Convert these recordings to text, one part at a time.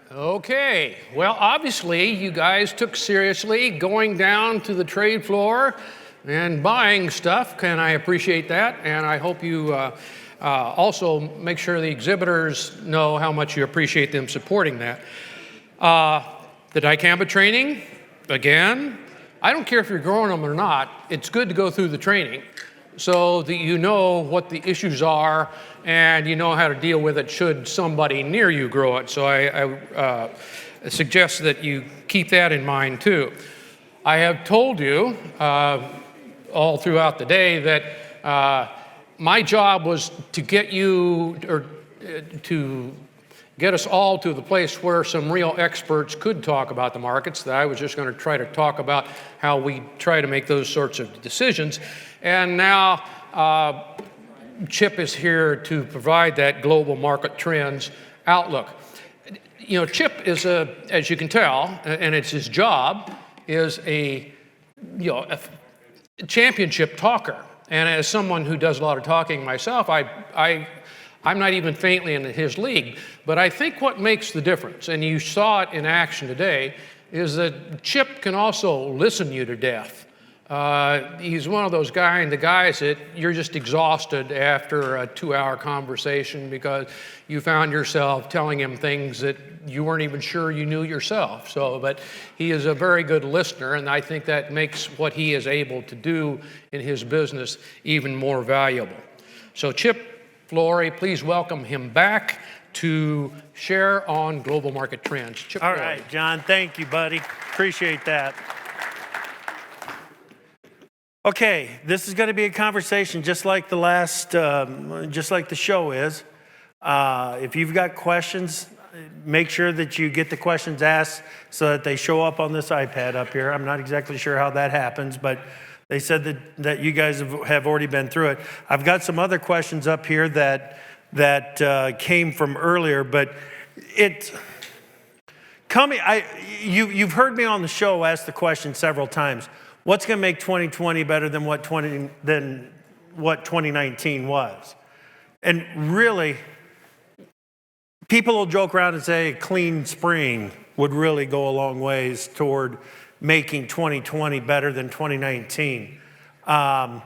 Okay, well, obviously, you guys took seriously going down to the trade floor and buying stuff, and I appreciate that. And I hope you also make sure the exhibitors know how much you appreciate them supporting that. The dicamba training, again, I don't care if you're growing them or not, it's good to go through the training so that you know what the issues are and you know how to deal with it should somebody near you grow it. So I suggest that you keep that in mind too. I have told you all throughout the day that my job was to get you, or to get us all to the place where some real experts could talk about the markets, that I was just going to try to talk about how we try to make those sorts of decisions. And now Chip is here to provide that global market trends outlook. You know, Chip is as you can tell, and it's his job, is a championship talker. And as someone who does a lot of talking myself, I'm not even faintly in his league, but I think what makes the difference, and you saw it in action today, is that Chip can also listen you to death. He's one of those guys that you're just exhausted after a 2-hour conversation because you found yourself telling him things that you weren't even sure you knew yourself. But he is a very good listener, and I think that makes what he is able to do in his business even more valuable. So Chip Flory, please welcome him back to share on global market trends. Chip All Flory. right, John, thank you, buddy. Appreciate that. Okay, this is going to be a conversation just like just like the show is. If you've got questions, make sure that you get the questions asked so that they show up on this iPad up here. I'm not exactly sure how that happens, but they said that you guys have already been through it. I've got some other questions up here that came from earlier, but you've heard me on the show ask the question several times. What's going to make 2020 better than what 2019 was? And really, people will joke around and say a clean spring would really go a long ways toward making 2020 better than 2019. And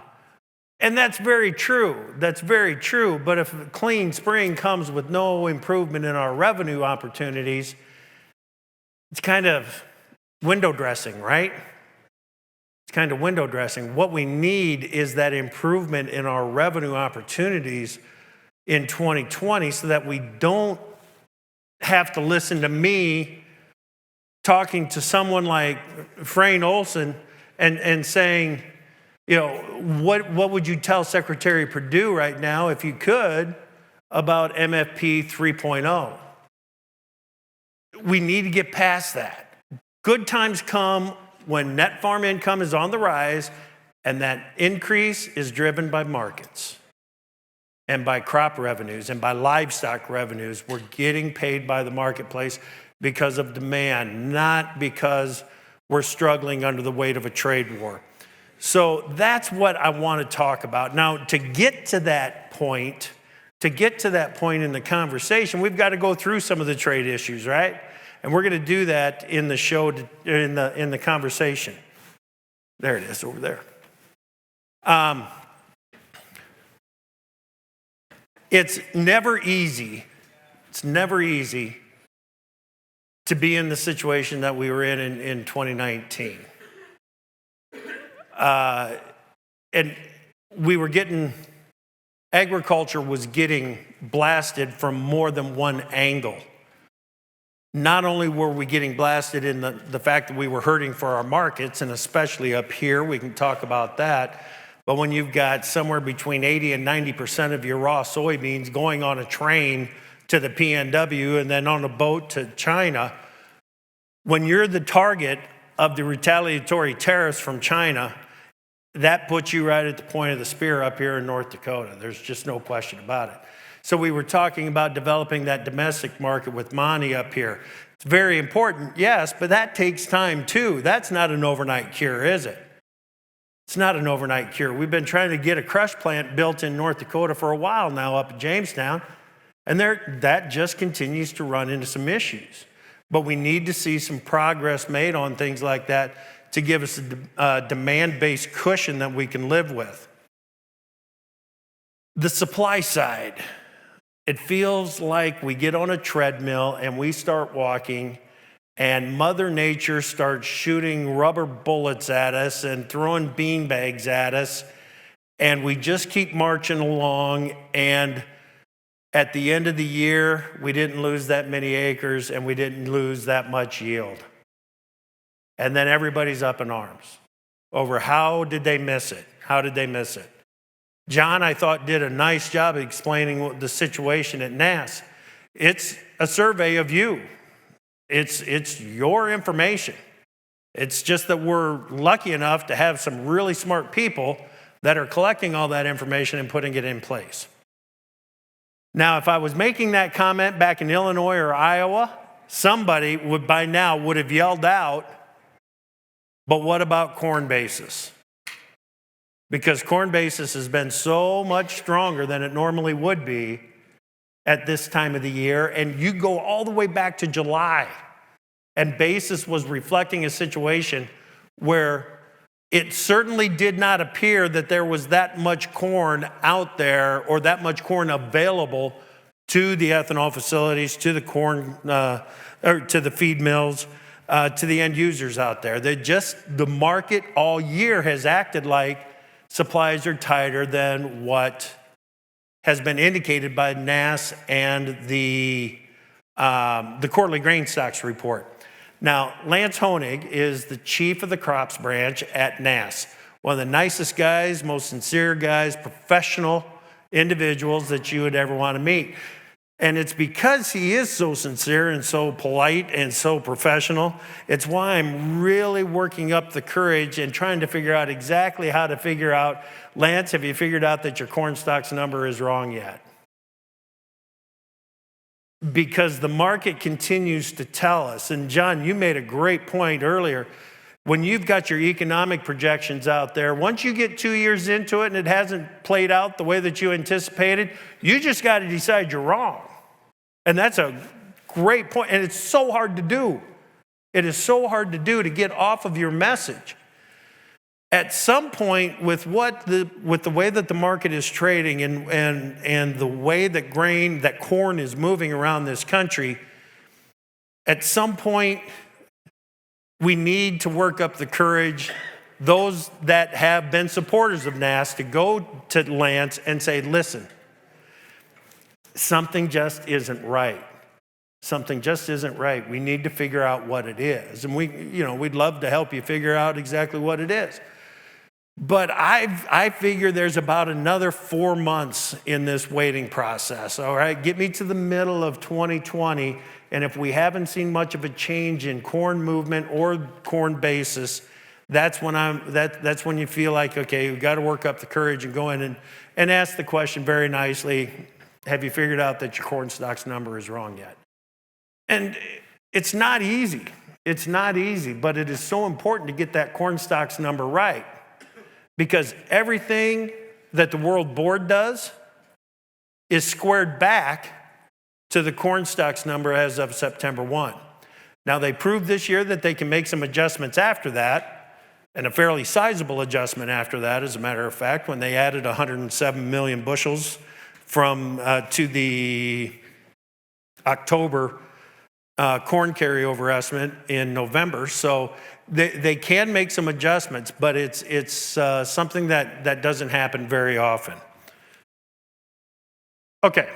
that's very true. That's very true. But if a clean spring comes with no improvement in our revenue opportunities, it's kind of window dressing, right? It's kind of window dressing. What we need is that improvement in our revenue opportunities in 2020 so that we don't have to listen to me talking to someone like Frayne Olson and saying, you know, what would you tell Secretary Perdue right now, if you could, about MFP 3.0? We need to get past that. Good times come when net farm income is on the rise, and that increase is driven by markets and by crop revenues and by livestock revenues. We're getting paid by the marketplace because of demand, not because we're struggling under the weight of a trade war. So that's what I want to talk about. Now, to get to that point in the conversation, we've got to go through some of the trade issues, right? And we're going to do that in the show, in the conversation. There it is, over there. It's never easy to be in the situation that we were in 2019. And agriculture was getting blasted from more than one angle. Not only were we getting blasted in the fact that we were hurting for our markets, and especially up here, we can talk about that, but when you've got somewhere between 80 and 90% of your raw soybeans going on a train to the PNW and then on a boat to China, when you're the target of the retaliatory tariffs from China, that puts you right at the point of the spear up here in North Dakota. There's just no question about it. So we were talking about developing that domestic market with Monty up here. It's very important, yes, but that takes time too. That's not an overnight cure, is it? It's not an overnight cure. We've been trying to get a crush plant built in North Dakota for a while now up in Jamestown, and that just continues to run into some issues. But we need to see some progress made on things like that to give us a demand-based cushion that we can live with. The supply side, it feels like we get on a treadmill and we start walking, and Mother Nature starts shooting rubber bullets at us and throwing beanbags at us, and we just keep marching along, and at the end of the year, we didn't lose that many acres and we didn't lose that much yield. And then everybody's up in arms over how did they miss it? How did they miss it? John, I thought, did a nice job of explaining the situation at NASS. It's a survey of you. It's your information. It's just that we're lucky enough to have some really smart people that are collecting all that information and putting it in place. Now, if I was making that comment back in Illinois or Iowa, somebody would by now would have yelled out, but what about corn basis? Because corn basis has been so much stronger than it normally would be at this time of the year. And you go all the way back to July, and basis was reflecting a situation where it certainly did not appear that there was that much corn out there or that much corn available to the ethanol facilities, to the corn, or to the feed mills, to the end users out there. The market all year has acted like supplies are tighter than what has been indicated by NASS and the quarterly grain stocks report. Now, Lance Honig is the chief of the crops branch at NASS. One of the nicest guys, most sincere guys, professional individuals that you would ever want to meet. And it's because he is so sincere and so polite and so professional, it's why I'm really working up the courage and trying to figure out exactly how to figure out, Lance, have you figured out that your corn stocks number is wrong yet? Because the market continues to tell us, and John, you made a great point earlier, when you've got your economic projections out there, once you get 2 years into it and it hasn't played out the way that you anticipated, you just got to decide you're wrong. And that's a great point, and it's so hard to do. It is so hard to do to get off of your message. At some point, with the way that the market is trading and the way that corn is moving around this country, at some point, we need to work up the courage, those that have been supporters of NASS, to go to Lance and say, listen, something just isn't right. Something just isn't right. We need to figure out what it is. And we'd love to help you figure out exactly what it is. But I figure there's about another 4 months in this waiting process, all right? Get me to the middle of 2020, and if we haven't seen much of a change in corn movement or corn basis, that's when you feel like, okay, we've got to work up the courage and go in and ask the question very nicely, have you figured out that your corn stocks number is wrong yet? And it's not easy. It's not easy, but it is so important to get that corn stocks number right. Because everything that the World Board does is squared back to the corn stocks number as of September 1. Now, they proved this year that they can make some adjustments after that, and a fairly sizable adjustment after that, as a matter of fact, when they added 107 million bushels to the October corn carryover estimate in November. So they can make some adjustments, but it's something that doesn't happen very often. Okay.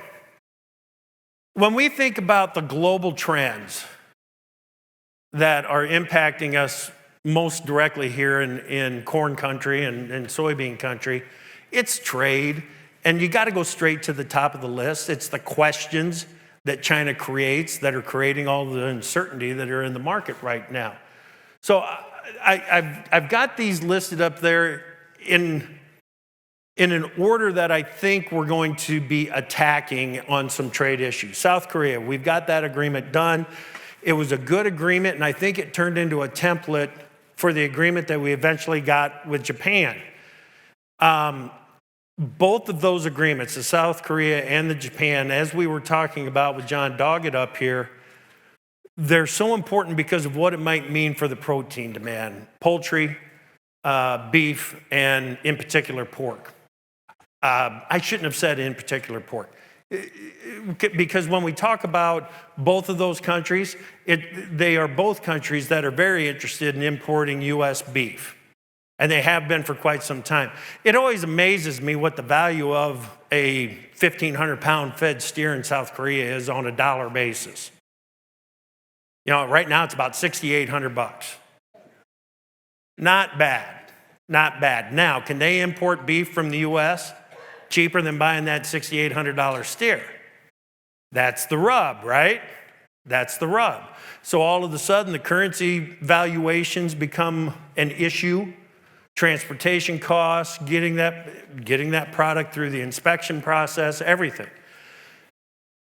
When we think about the global trends that are impacting us most directly here in corn country and soybean country, it's trade. And you got to go straight to the top of the list. It's the questions that China creates that are creating all the uncertainty that are in the market right now. So I've got these listed up there in an order that I think we're going to be attacking on some trade issues. South Korea, we've got that agreement done. It was a good agreement, and I think it turned into a template for the agreement that we eventually got with Japan. Both of those agreements, the South Korea and the Japan, as we were talking about with John Doggett up here, they're so important because of what it might mean for the protein demand. Poultry, beef, and in particular pork. I shouldn't have said in particular pork. Because when we talk about both of those countries, they are both countries that are very interested in importing U.S. beef. And they have been for quite some time. It always amazes me what the value of a 1,500-pound fed steer in South Korea is on a dollar basis. You know, right now it's about $6,800. Not bad, not bad. Now, can they import beef from the U.S. cheaper than buying that $6,800 steer? That's the rub, right? That's the rub. So all of a sudden, the currency valuations become an issue. Transportation costs, getting that product through the inspection process, everything.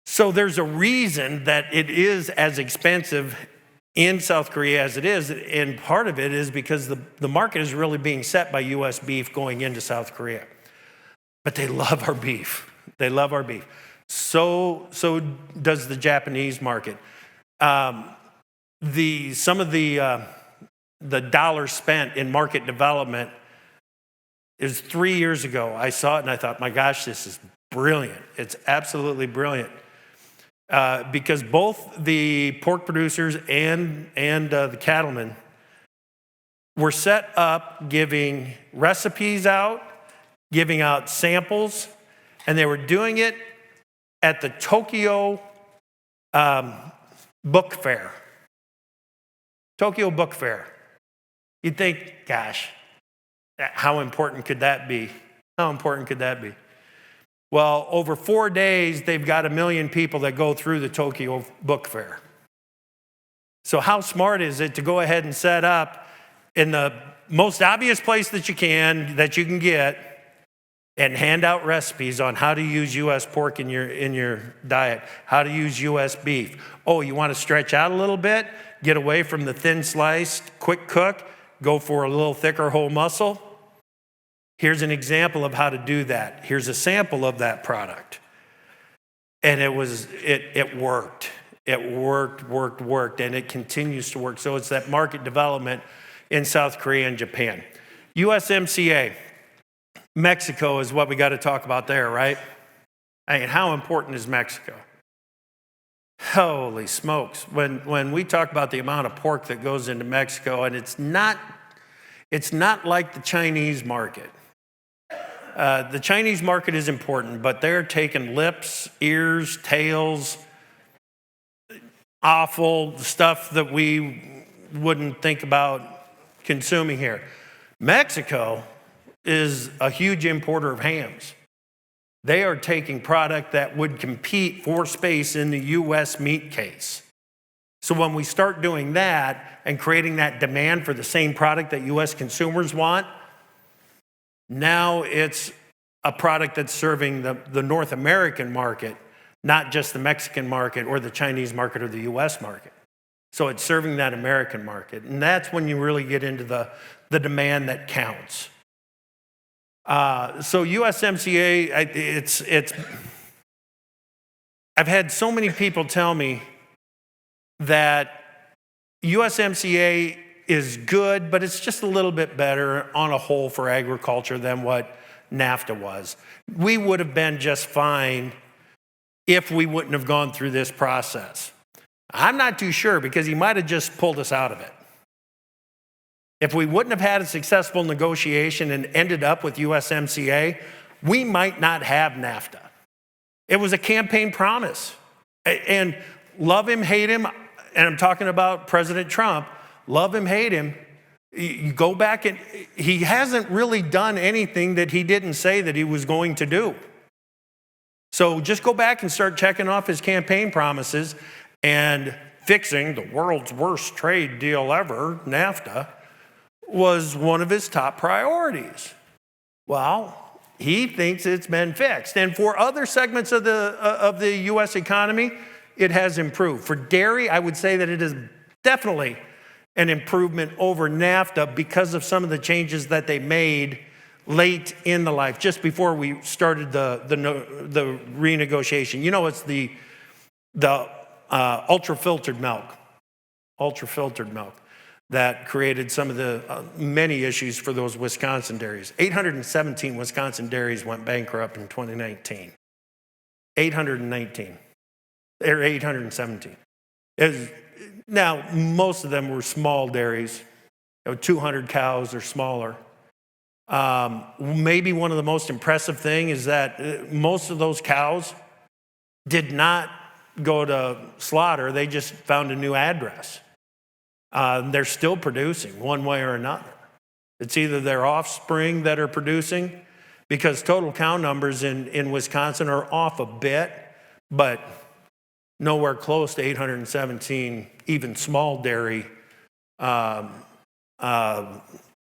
So there's a reason that it is as expensive in South Korea as it is, and part of it is because the market is really being set by U.S. beef going into South Korea. But they love our beef. They love our beef. So does the Japanese market. Some of the dollars spent in market development is 3 years ago. I saw it and I thought, my gosh, this is brilliant. It's absolutely brilliant. Because both the pork producers and the cattlemen were set up giving recipes out, giving out samples, and they were doing it at the Tokyo Book Fair. Tokyo Book Fair. You'd think, gosh, how important could that be? How important could that be? Well, over 4 days, they've got 1 million people that go through the Tokyo Book Fair. So how smart is it to go ahead and set up in the most obvious place that you can get, and hand out recipes on how to use U.S. pork in your diet, how to use U.S. beef. Oh, you want to stretch out a little bit, get away from the thin sliced, quick cook, go for a little thicker whole muscle? Here's an example of how to do that. Here's a sample of that product. And it worked. It worked, and it continues to work. So it's that market development in South Korea and Japan. USMCA, Mexico is what we got to talk about there, right? I mean, how important is Mexico? Holy smokes. When we talk about the amount of pork that goes into Mexico, and it's not like the Chinese market. The Chinese market is important, but they're taking lips, ears, tails, awful stuff that we wouldn't think about consuming here. Mexico is a huge importer of hams. They are taking product that would compete for space in the U.S. meat case. So when we start doing that and creating that demand for the same product that U.S. consumers want, now it's a product that's serving the North American market, not just the Mexican market or the Chinese market or the U.S. market. So it's serving that American market. And that's when you really get into the demand that counts. So USMCA, I've had so many people tell me that USMCA is good, but it's just a little bit better on a whole for agriculture than what NAFTA was. We would have been just fine if we wouldn't have gone through this process. I'm not too sure, because he might have just pulled us out of it. If we wouldn't have had a successful negotiation and ended up with USMCA, we might not have NAFTA. It was a campaign promise. And love him, hate him, and I'm talking about President Trump, love him, hate him, you go back and he hasn't really done anything that he didn't say that he was going to do. So just go back and start checking off his campaign promises, and fixing the world's worst trade deal ever, NAFTA, was one of his top priorities. Well, he thinks it's been fixed. And for other segments of the U.S. economy, it has improved. For dairy, I would say that it is definitely an improvement over NAFTA because of some of the changes that they made late in the life, just before we started the renegotiation. You know, it's the ultra-filtered milk. ultra-filtered milk, that created some of the many issues for those Wisconsin dairies. 817 Wisconsin dairies went bankrupt in 2019. 819, or 817. Now, most of them were small dairies, 200 cows or smaller. Maybe one of the most impressive thing is that most of those cows did not go to slaughter. They just found a new address. They're still producing one way or another. It's either their offspring that are producing, because total cow numbers in Wisconsin are off a bit, but nowhere close to 817 even small dairy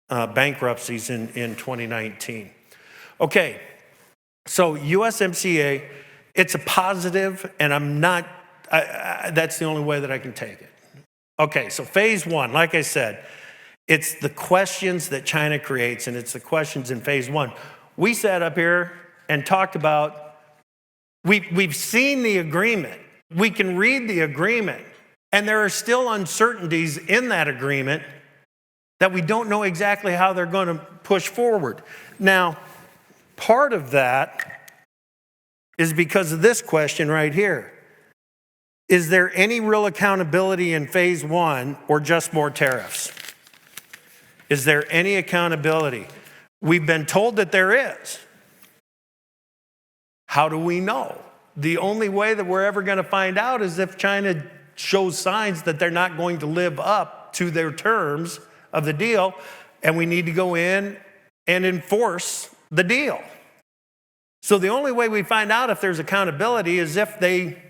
bankruptcies in 2019. Okay, so USMCA, it's a positive, and that's the only way that I can take it. Okay, so phase one, like I said, it's the questions that China creates, and it's the questions in phase one. We sat up here and talked about, we've seen the agreement. We can read the agreement, and there are still uncertainties in that agreement that we don't know exactly how they're going to push forward. Now, part of that is because of this question right here. Is there any real accountability in phase one, or just more tariffs? Is there any accountability? We've been told that there is. How do we know? The only way that we're ever going to find out is if China shows signs that they're not going to live up to their terms of the deal, and we need to go in and enforce the deal. So the only way we find out if there's accountability is if they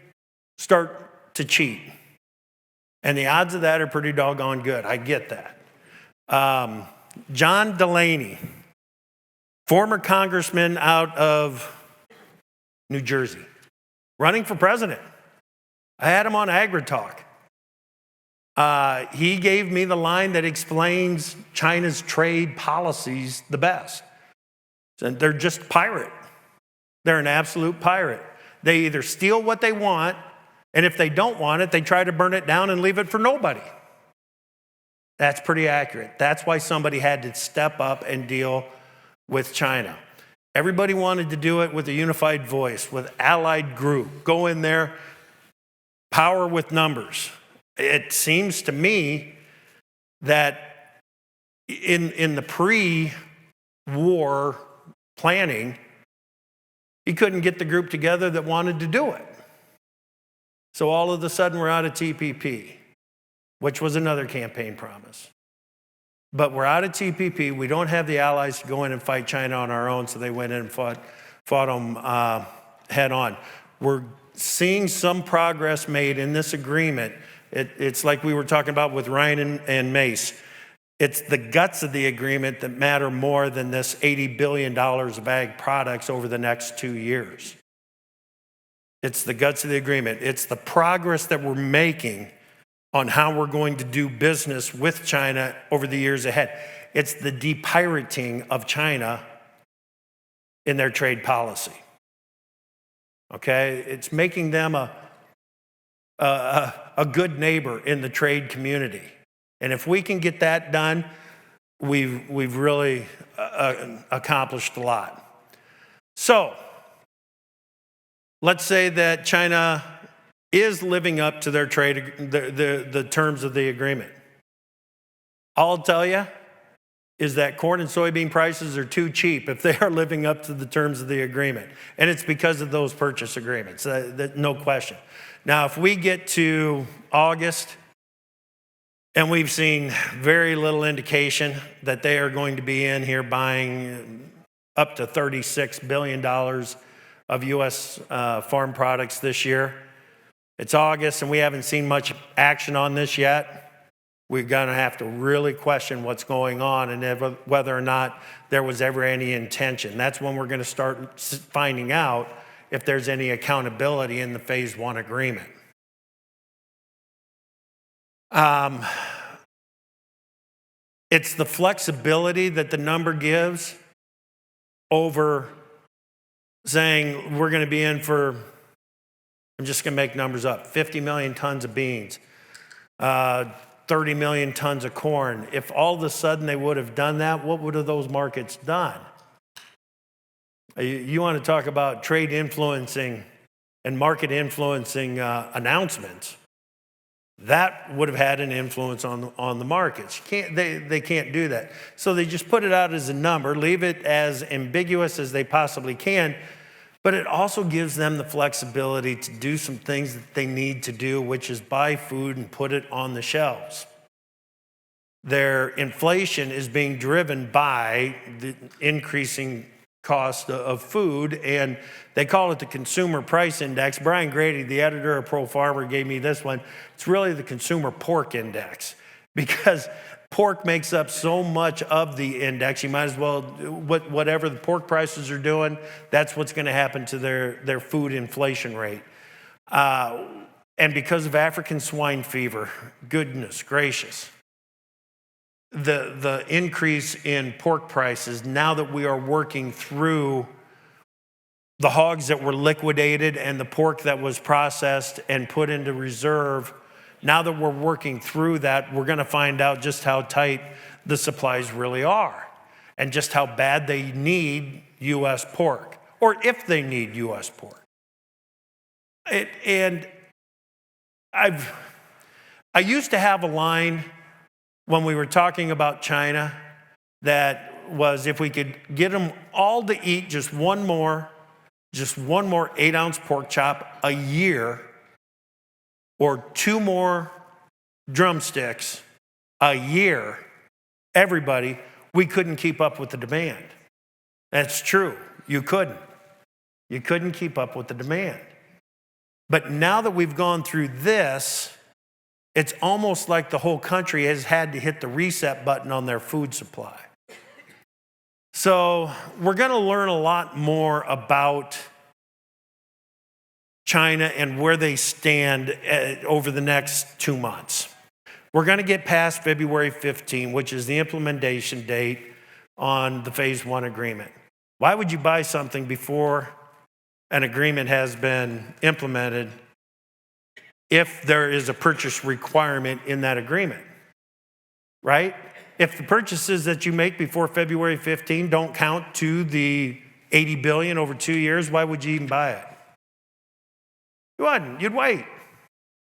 start to cheat. And the odds of that are pretty doggone good. I get that. John Delaney, former congressman out of New Jersey, running for president. I had him on AgriTalk. He gave me the line that explains China's trade policies the best. They're just pirate. They're an absolute pirate. They either steal what they want, and if they don't want it, they try to burn it down and leave it for nobody. That's pretty accurate. That's why somebody had to step up and deal with China. Everybody wanted to do it with a unified voice, with allied group. Go in there, power with numbers. It seems to me that in the pre-war planning, he couldn't get the group together that wanted to do it. So all of a sudden we're out of TPP, which was another campaign promise. But we're out of TPP. We don't have the allies to go in and fight China on our own, so they went in and fought them head on. We're seeing some progress made in this agreement. It's like we were talking about with Ryan and Mace. It's the guts of the agreement that matter more than this $80 billion of ag products over the next 2 years. It's the guts of the agreement. It's the progress that we're making on how we're going to do business with China over the years ahead. It's the depirating of China in their trade policy. Okay? It's making them a good neighbor in the trade community. And if we can get that done, we've really accomplished a lot. So, let's say that China is living up to their trade, the terms of the agreement. All I'll tell you is that corn and soybean prices are too cheap if they are living up to the terms of the agreement. And it's because of those purchase agreements, no question. Now, if we get to August and we've seen very little indication that they are going to be in here buying up to $36 billion of U.S. farm products this year. It's August and we haven't seen much action on this yet. We're going to have to really question what's going on and whether or not there was ever any intention. That's when we're going to start finding out if there's any accountability in the phase one agreement. It's the flexibility that the number gives over saying we're going to be in for, I'm just going to make numbers up, 50 million tons of beans, 30 million tons of corn. If all of a sudden they would have done that, what would have those markets done? You want to talk about trade influencing and market influencing announcements. That would have had an influence on the markets. They can't do that. So they just put it out as a number, leave it as ambiguous as they possibly can, but it also gives them the flexibility to do some things that they need to do, which is buy food and put it on the shelves. Their inflation is being driven by the increasing cost of food, and they call it the Consumer Price Index. Brian Grady, the editor of Pro Farmer, gave me this one. It's really the Consumer Pork Index, because pork makes up so much of the index. You might as well, whatever the pork prices are doing, that's what's going to happen to their food inflation rate. And because of African swine fever, goodness gracious, the increase in pork prices, now that we are working through the hogs that were liquidated and the pork that was processed and put into reserve, now that we're working through that, we're going to find out just how tight the supplies really are and just how bad they need U.S. pork, or if they need U.S. pork. And I used to have a line when we were talking about China that was, if we could get them all to eat just one more 8-ounce pork chop a year, or 2 more drumsticks a year, everybody, we couldn't keep up with the demand. That's true. You couldn't. You couldn't keep up with the demand. But now that we've gone through this, it's almost like the whole country has had to hit the reset button on their food supply. So we're going to learn a lot more about China and where they stand over the next 2 months. We're going to get past February 15, which is the implementation date on the Phase 1 agreement. Why would you buy something before an agreement has been implemented if there is a purchase requirement in that agreement, right? If the purchases that you make before February 15 don't count to the $80 billion over 2 years, why would you even buy it? You wouldn't. You'd wait.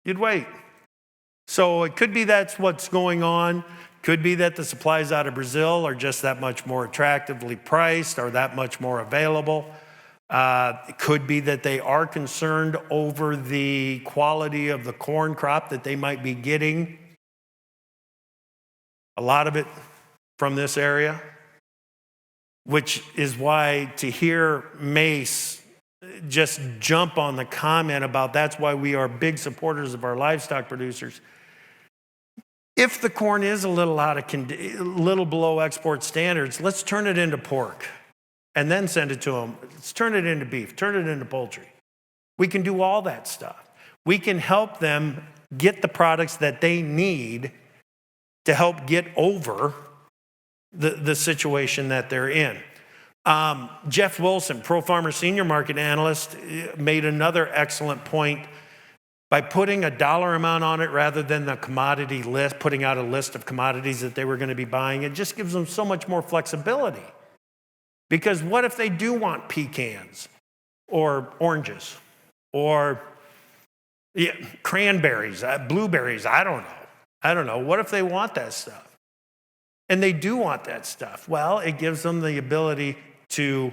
You'd wait. So it could be that's what's going on. Could be that the supplies out of Brazil are just that much more attractively priced or that much more available. It could be that they are concerned over the quality of the corn crop that they might be getting, a lot of it from this area, which is why to hear Mace just jump on the comment about that's why we are big supporters of our livestock producers. If the corn is a little below export standards, let's turn it into pork and then send it to them. Let's turn it into beef, turn it into poultry. We can do all that stuff. We can help them get the products that they need to help get over the situation that they're in. Jeff Wilson, Pro Farmer Senior Market Analyst, made another excellent point by putting a dollar amount on it rather than the commodity list, putting out a list of commodities that they were going to be buying. It just gives them so much more flexibility. Because what if they do want pecans or oranges or cranberries, blueberries? I don't know. What if they want that stuff? And they do want that stuff. Well, it gives them the ability to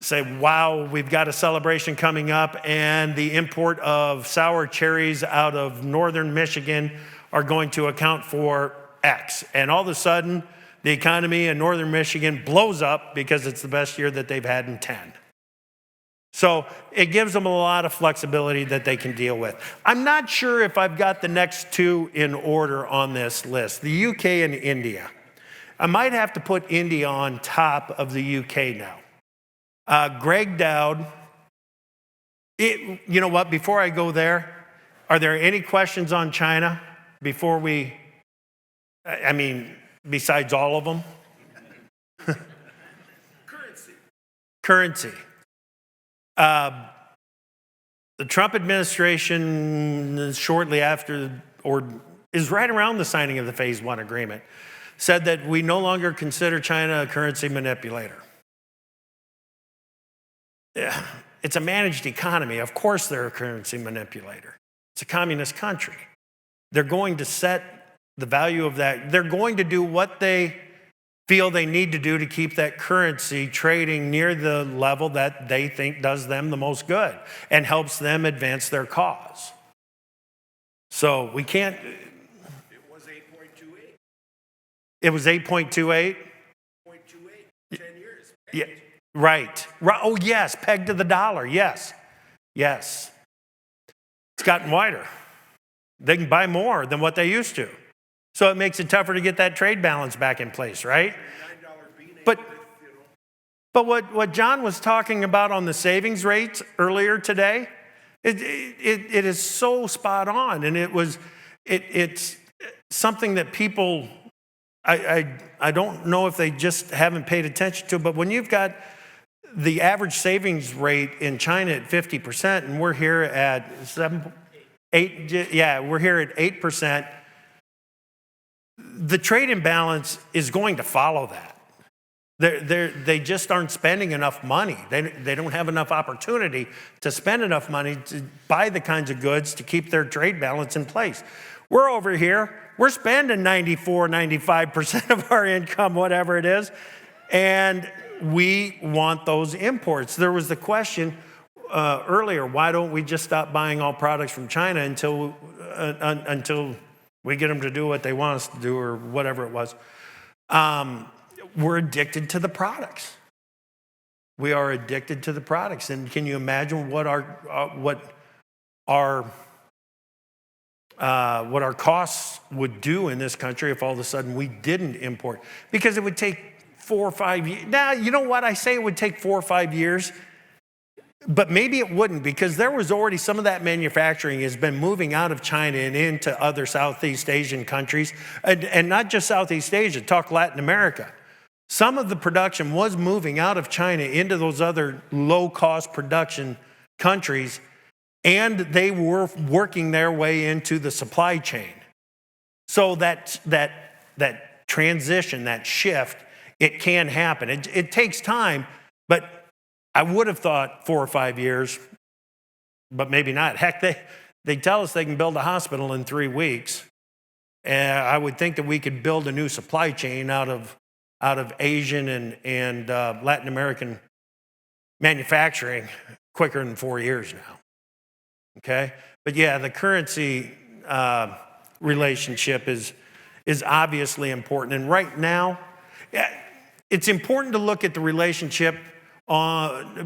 say, wow, we've got a celebration coming up, and the import of sour cherries out of northern Michigan are going to account for X. And all of a sudden, the economy in northern Michigan blows up because it's the best year that they've had in 10. So it gives them a lot of flexibility that they can deal with. I'm not sure if I've got the next two in order on this list, the UK and India. I might have to put India on top of the UK now. Greg Dowd, you know what, before I go there, are there any questions on China before we, besides all of them? Currency. The Trump administration, shortly after, or is right around the signing of the Phase 1 agreement, said that we no longer consider China a currency manipulator. Yeah, it's a managed economy. Of course they're a currency manipulator. It's a communist country. They're going to set the value of that. They're going to do what they feel they need to do to keep that currency trading near the level that they think does them the most good and helps them advance their cause. So we can't. It was 8.28. It was 8.28? 0.28, 10 years. Yeah, right. Oh, yes, pegged to the dollar. Yes. Yes. It's gotten wider. They can buy more than what they used to. So it makes it tougher to get that trade balance back in place, right? But what John was talking about on the savings rates earlier today, it is so spot on. And it's something that people, I don't know if they just haven't paid attention to, but when you've got the average savings rate in China at 50%, and we're here at 8, yeah, we're here at 8%, the trade imbalance is going to follow that. They just aren't spending enough money. They don't have enough opportunity to spend enough money to buy the kinds of goods to keep their trade balance in place. We're over here, we're spending 94, 95% of our income, whatever it is, and we want those imports. There was the question earlier, why don't we just stop buying all products from China until we get them to do what they want us to do, or whatever it was. We're addicted to the products. We are addicted to the products. And can you imagine what our costs would do in this country if all of a sudden we didn't import? Because it would take 4 or 5 years. Now, you know what? I say it would take 4 or 5 years. But maybe it wouldn't, because there was already some of that manufacturing has been moving out of China and into other Southeast Asian countries, and not just Southeast Asia, talk Latin America. Some of the production was moving out of China into those other low-cost production countries, and they were working their way into the supply chain. So that transition, that shift, it can happen. It takes time, but I would have thought 4 or 5 years, but maybe not. Heck, they tell us they can build a hospital in 3 weeks. And I would think that we could build a new supply chain out of Asian and Latin American manufacturing quicker than 4 years now. Okay? But yeah, the currency relationship is obviously important. And right now, it's important to look at the relationship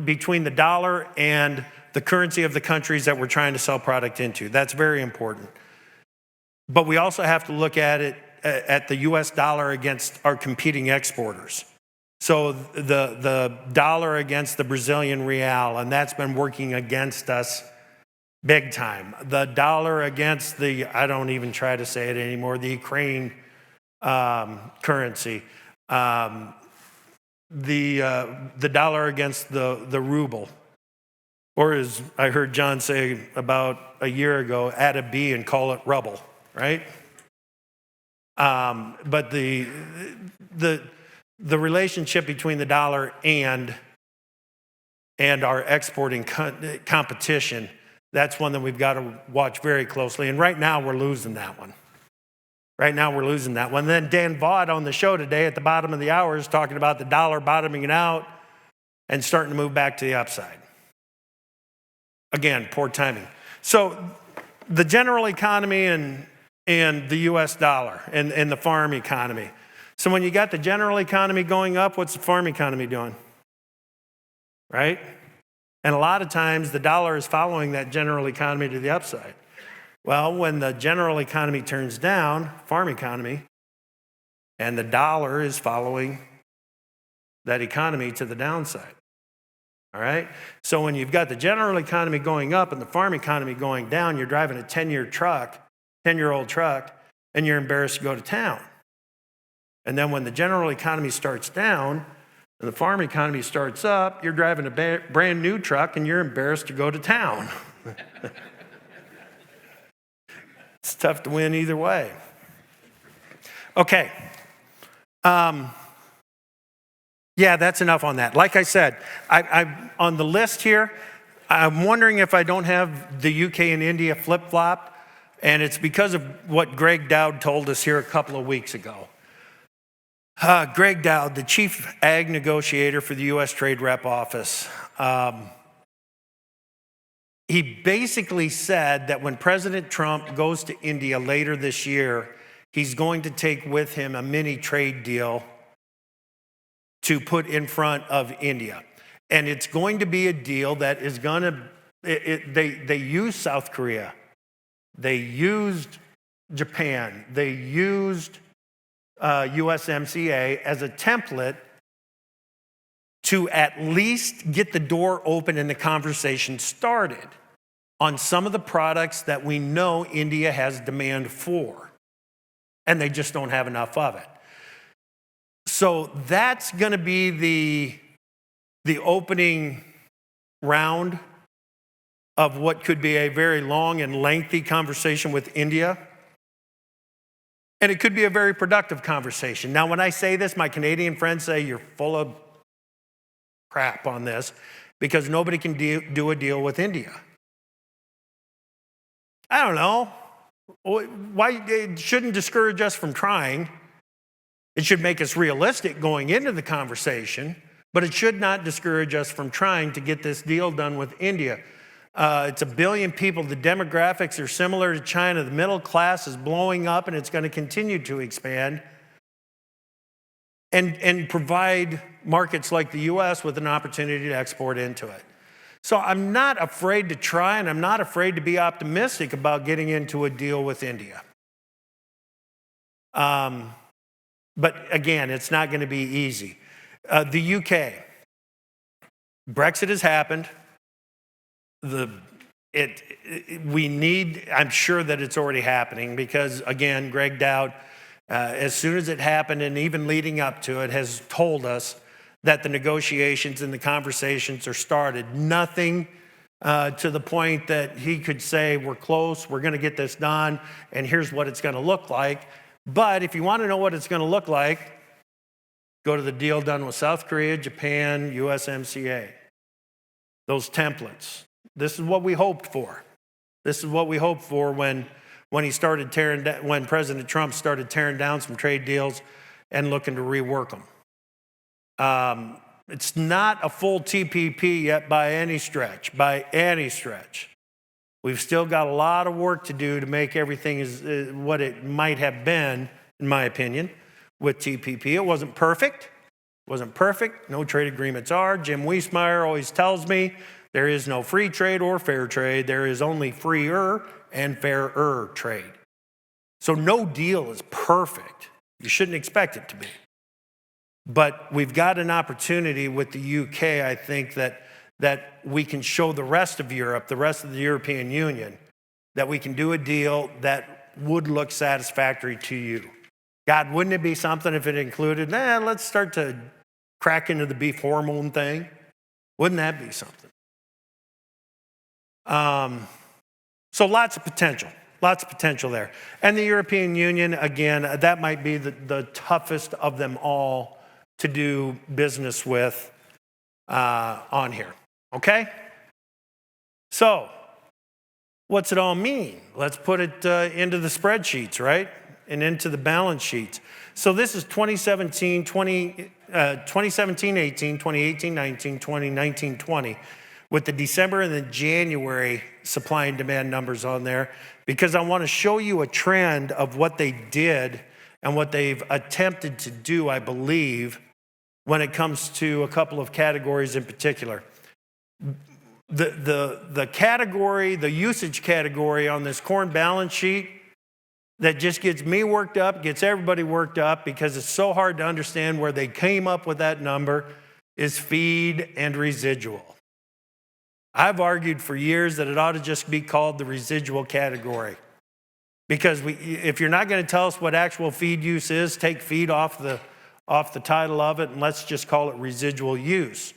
between the dollar and the currency of the countries that we're trying to sell product into. That's very important. But we also have to look at it at the US dollar against our competing exporters. So the dollar against the Brazilian real, and that's been working against us big time. The dollar against I don't even try to say it anymore, the Ukraine currency. The dollar against the ruble, or as I heard John say about a year ago, add a B and call it rubble, right? But the relationship between the dollar and our exporting competition, that's one that we've got to watch very closely. And right now we're losing that one. Right now we're losing that one. Then Dan Vaught on the show today at the bottom of the hour is talking about the dollar bottoming out and starting to move back to the upside. Again, poor timing. So the general economy and the US dollar and the farm economy. So when you got the general economy going up, what's the farm economy doing? Right? And a lot of times the dollar is following that general economy to the upside. Well, when the general economy turns down, farm economy, and the dollar is following that economy to the downside. All right? So when you've got the general economy going up and the farm economy going down, you're driving a 10-year-old truck, and you're embarrassed to go to town. And then when the general economy starts down and the farm economy starts up, you're driving a brand new truck and you're embarrassed to go to town. It's tough to win either way. Okay. Yeah, that's enough on that. Like I said, I on the list here, I'm wondering if I don't have the UK and India flip-flopped, and it's because of what Greg Dowd told us here a couple of weeks ago. Greg Dowd, the chief ag negotiator for the U.S. Trade Rep Office, he basically said that when President Trump goes to India later this year, he's going to take with him a mini trade deal to put in front of India. And it's going to be a deal that is going to, they used South Korea. They used Japan. They used USMCA as a template to at least get the door open and the conversation started on some of the products that we know India has demand for. And they just don't have enough of it. So that's going to be the opening round of what could be a very long and lengthy conversation with India. And it could be a very productive conversation. Now, when I say this, my Canadian friends say you're full of crap on this because nobody can do a deal with India. I don't know. Why it shouldn't discourage us from trying. It should make us realistic going into the conversation, but it should not discourage us from trying to get this deal done with India. It's 1 billion people. The demographics are similar to China. The middle class is blowing up, and it's going to continue to expand and provide markets like the U.S. with an opportunity to export into it. So I'm not afraid to try, and I'm not afraid to be optimistic about getting into a deal with India. But again, it's not going to be easy. The UK, Brexit has happened. I'm sure that it's already happening because, again, Greg Dowd, as soon as it happened and even leading up to it, has told us that the negotiations and the conversations are started. Nothing to the point that he could say, we're close, we're going to get this done, and here's what it's going to look like. But if you want to know what it's going to look like, go to the deal done with South Korea, Japan, USMCA. Those templates. This is what we hoped for. This is what we hoped for when President Trump started tearing down some trade deals and looking to rework them. It's not a full TPP yet by any stretch. We've still got a lot of work to do to make everything what it might have been, in my opinion, with TPP. It wasn't perfect. No trade agreements are. Jim Wiesmeyer always tells me there is no free trade or fair trade. There is only freer and fairer trade. So no deal is perfect. You shouldn't expect it to be. But we've got an opportunity with the UK, I think, that we can show the rest of Europe, the rest of the European Union, that we can do a deal that would look satisfactory to you. God, wouldn't it be something if it included, let's start to crack into the beef hormone thing? Wouldn't that be something? So lots of potential there. And the European Union, again, that might be the toughest of them all to do business with on here. Okay? So, what's it all mean? Let's put it into the spreadsheets, right? And into the balance sheets. So this is 2017, 18, 2018, 19, 2019, 20, with the December and the January supply and demand numbers on there, because I want to show you a trend of what they did and what they've attempted to do, I believe, when it comes to a couple of categories in particular. The category, the usage category on this corn balance sheet that just gets me worked up, gets everybody worked up because it's so hard to understand where they came up with that number, is feed and residual. I've argued for years that it ought to just be called the residual category. Because if you're not going to tell us what actual feed use is, take feed off the title of it, and let's just call it residual use.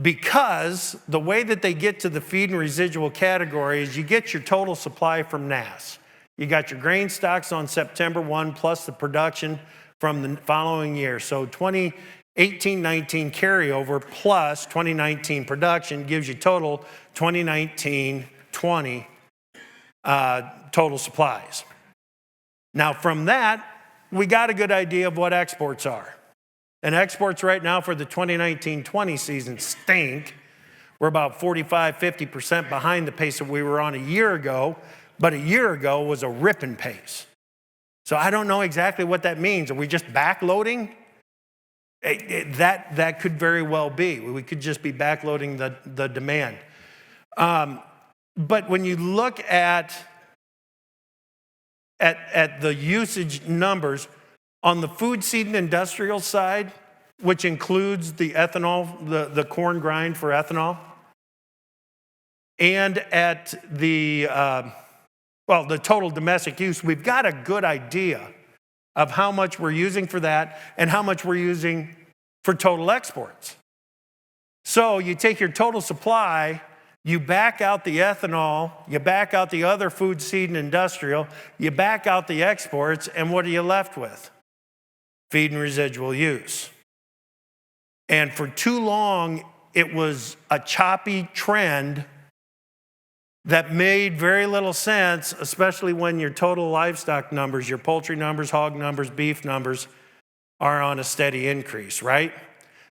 Because the way that they get to the feed and residual category is you get your total supply from NASS. You got your grain stocks on September 1 plus the production from the following year. So 2018-19 carryover plus 2019 production gives you total 2019-20 total supplies. Now from that, we got a good idea of what exports are. And exports right now for the 2019-20 season stink. We're about 45-50% behind the pace that we were on a year ago, but a year ago was a ripping pace. So I don't know exactly what that means. Are we just backloading? That could very well be. We could just be backloading the demand. But when you look at the usage numbers, on the food, seed, and industrial side, which includes the ethanol, the corn grind for ethanol, and at the total domestic use, we've got a good idea of how much we're using for that and how much we're using for total exports. So you take your total supply, you back out the ethanol, you back out the other food, seed, and industrial, you back out the exports, and what are you left with? Feed and residual use. And for too long, it was a choppy trend that made very little sense, especially when your total livestock numbers, your poultry numbers, hog numbers, beef numbers are on a steady increase, right?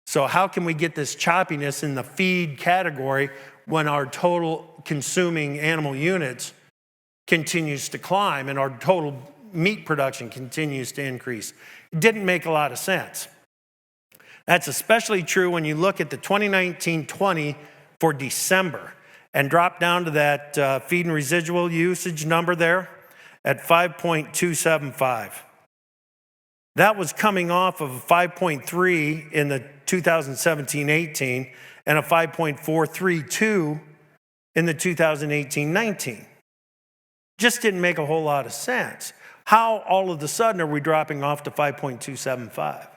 So how can we get this choppiness in the feed category when our total consuming animal units continues to climb and our total meat production continues to increase? It didn't make a lot of sense. That's especially true when you look at the 2019-20 for December and drop down to that feed and residual usage number there at 5.275. That was coming off of a 5.3 in the 2017-18 and a 5.432 in the 2018-19. Just didn't make a whole lot of sense. How all of a sudden are we dropping off to 5.275?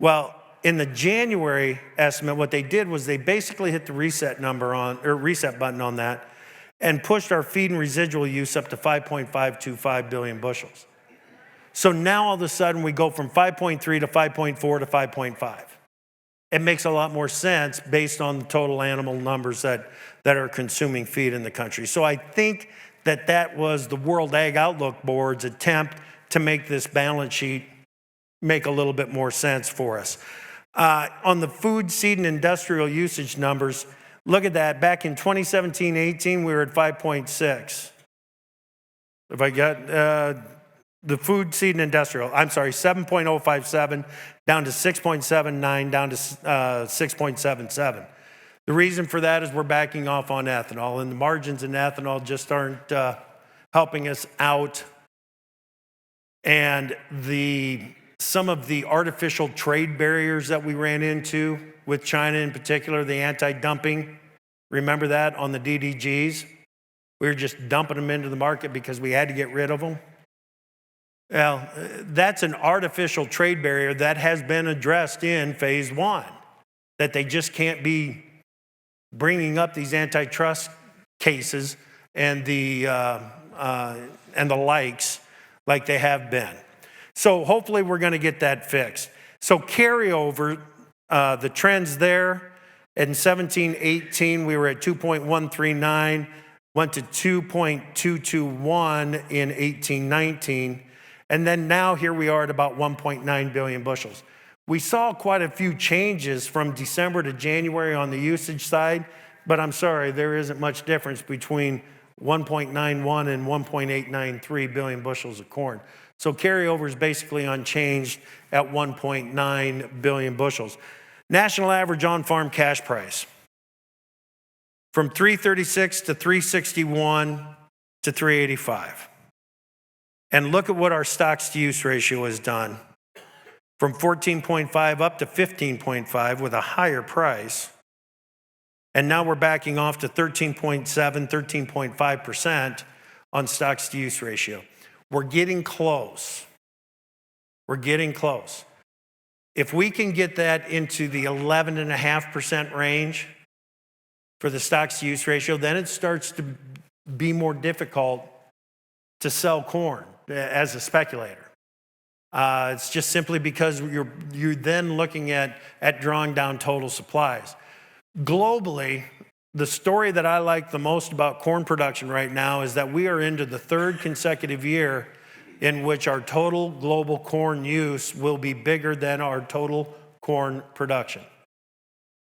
Well, in the January estimate, what they did was they basically hit the reset button on that and pushed our feed and residual use up to 5.525 billion bushels. So now all of a sudden we go from 5.3 to 5.4 to 5.5. It makes a lot more sense based on the total animal numbers that are consuming feed in the country. So I think that was the World Ag Outlook Board's attempt to make this balance sheet make a little bit more sense for us. On the food, seed, and industrial usage numbers, look at that. Back in 2017-18, we were at 5.6. If I got the food, seed, and industrial, 7.057 down to 6.79, down to 6.77. The reason for that is we're backing off on ethanol, and the margins in ethanol just aren't helping us out. And some of the artificial trade barriers that we ran into with China in particular, the anti-dumping, remember that on the DDGs? We were just dumping them into the market because we had to get rid of them. Well, that's an artificial trade barrier that has been addressed in phase 1, that they just can't be bringing up these antitrust cases and the likes like they have been. So hopefully we're going to get that fixed. So carryover, the trends there in 17-18, we were at 2.139, went to 2.221 in 18-19, and then now here we are at about 1.9 billion bushels. We saw quite a few changes from December to January on the usage side, but I'm sorry, there isn't much difference between 1.91 and 1.893 billion bushels of corn. So carryover is basically unchanged at 1.9 billion bushels. National average on-farm cash price from 336 to 361 to 385. And look at what our stocks to use ratio has done. From 14.5 up to 15.5 with a higher price. And now we're backing off to 13.7, 13.5% on stocks to use ratio. We're getting close. We're getting close. If we can get that into the 11.5% range for the stocks to use ratio, then it starts to be more difficult to sell corn as a speculator. It's just simply because you're then looking at drawing down total supplies. Globally, the story that I like the most about corn production right now is that we are into the third consecutive year in which our total global corn use will be bigger than our total corn production.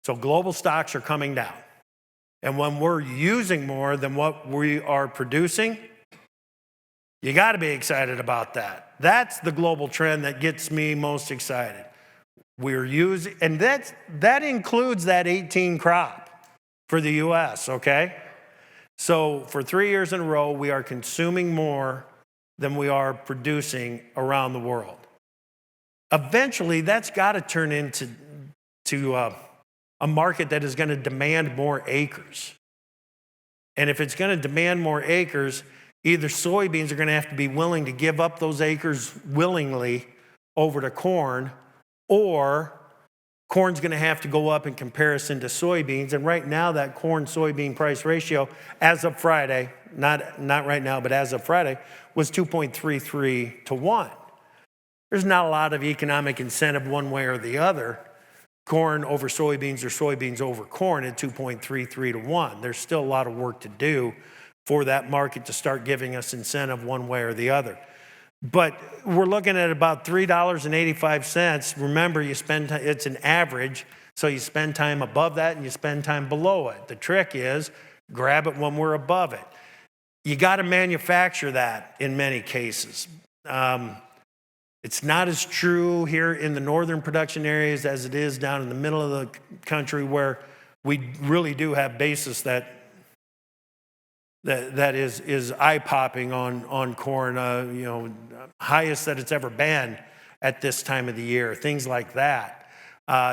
So global stocks are coming down. And when we're using more than what we are producing, you got to be excited about that. That's the global trend that gets me most excited. We're using, and that includes that 18 crop for the U.S., okay? So for 3 years in a row, we are consuming more than we are producing around the world. Eventually, that's got to turn into a market that is going to demand more acres. And if it's going to demand more acres, either soybeans are going to have to be willing to give up those acres willingly over to corn, or corn's going to have to go up in comparison to soybeans. And right now, that corn-soybean price ratio, as of Friday, not right now, but as of Friday, was 2.33 to 1. There's not a lot of economic incentive one way or the other. Corn over soybeans or soybeans over corn at 2.33 to 1. There's still a lot of work to do for that market to start giving us incentive one way or the other. But we're looking at about $3.85. Remember, it's an average, so you spend time above that and you spend time below it. The trick is grab it when we're above it. You got to manufacture that in many cases. It's not as true here in the northern production areas as it is down in the middle of the country, where we really do have basis that is eye-popping on corn, highest that it's ever been at this time of the year, things like that.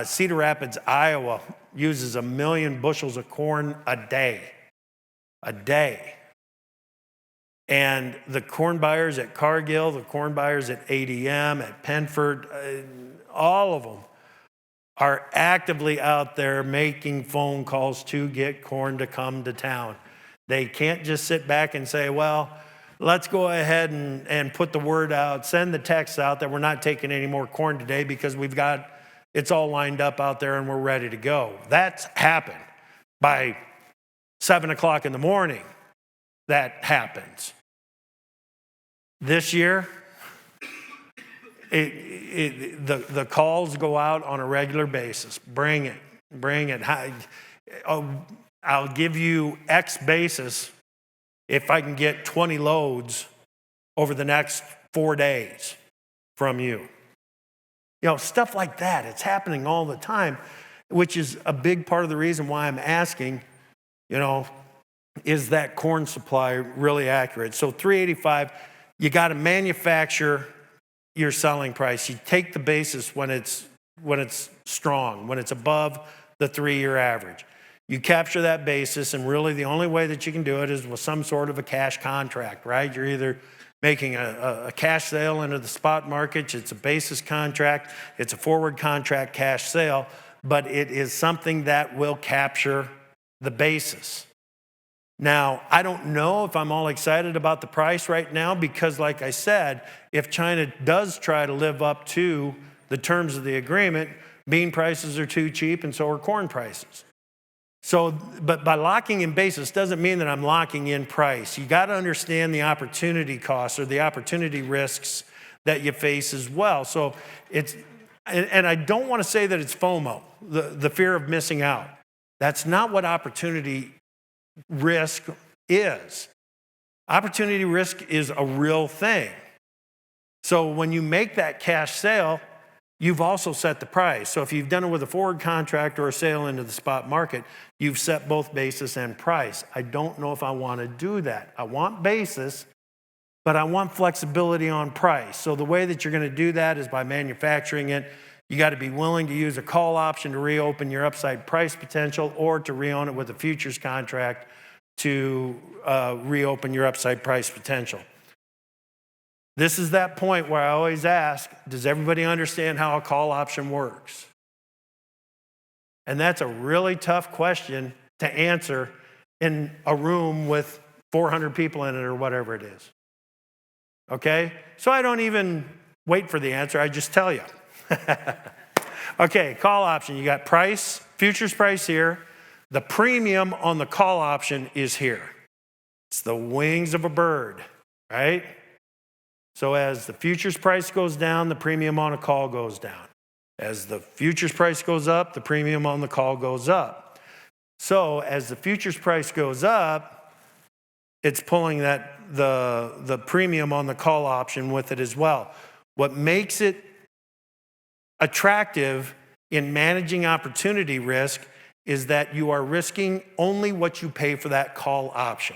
Cedar Rapids, Iowa uses 1 million bushels of corn a day. And the corn buyers at Cargill, the corn buyers at ADM, at Penford, all of them are actively out there making phone calls to get corn to come to town. They can't just sit back and say, well, let's go ahead and put the word out, send the text out that we're not taking any more corn today because it's all lined up out there and we're ready to go. That's happened. By 7 o'clock in the morning, that happens. This year, the calls go out on a regular basis. Bring it. I'll give you X basis if I can get 20 loads over the next 4 days from you. Stuff like that. It's happening all the time, which is a big part of the reason why I'm asking, is that corn supply really accurate? So 385, you got to manufacture your selling price. You take the basis when it's strong, when it's above the 3-year average. You capture that basis, and really the only way that you can do it is with some sort of a cash contract, right? You're either making a cash sale into the spot market, it's a basis contract, it's a forward contract cash sale, but it is something that will capture the basis. Now, I don't know if I'm all excited about the price right now because, like I said, if China does try to live up to the terms of the agreement, bean prices are too cheap and so are corn prices. So, but by locking in basis doesn't mean that I'm locking in price. You got to understand the opportunity costs or the opportunity risks that you face as well. So and I don't want to say that it's FOMO, the fear of missing out. That's not what opportunity risk is. Opportunity risk is a real thing. So when you make that cash sale, you've also set the price. So if you've done it with a forward contract or a sale into the spot market, you've set both basis and price. I don't know if I want to do that. I want basis, but I want flexibility on price. So the way that you're going to do that is by manufacturing it. You got to be willing to use a call option to reopen your upside price potential or to reown it with a futures contract to reopen your upside price potential. This is that point where I always ask, does everybody understand how a call option works? And that's a really tough question to answer in a room with 400 people in it or whatever it is. okay? So I don't even wait for the answer, I just tell you. Okay, call option, you got price, futures price here. The premium on the call option is here. It's the wings of a bird, right? So as the futures price goes down, the premium on a call goes down. As the futures price goes up, the premium on the call goes up. So as the futures price goes up, it's pulling the premium on the call option with it as well. What makes it attractive in managing opportunity risk is that you are risking only what you pay for that call option.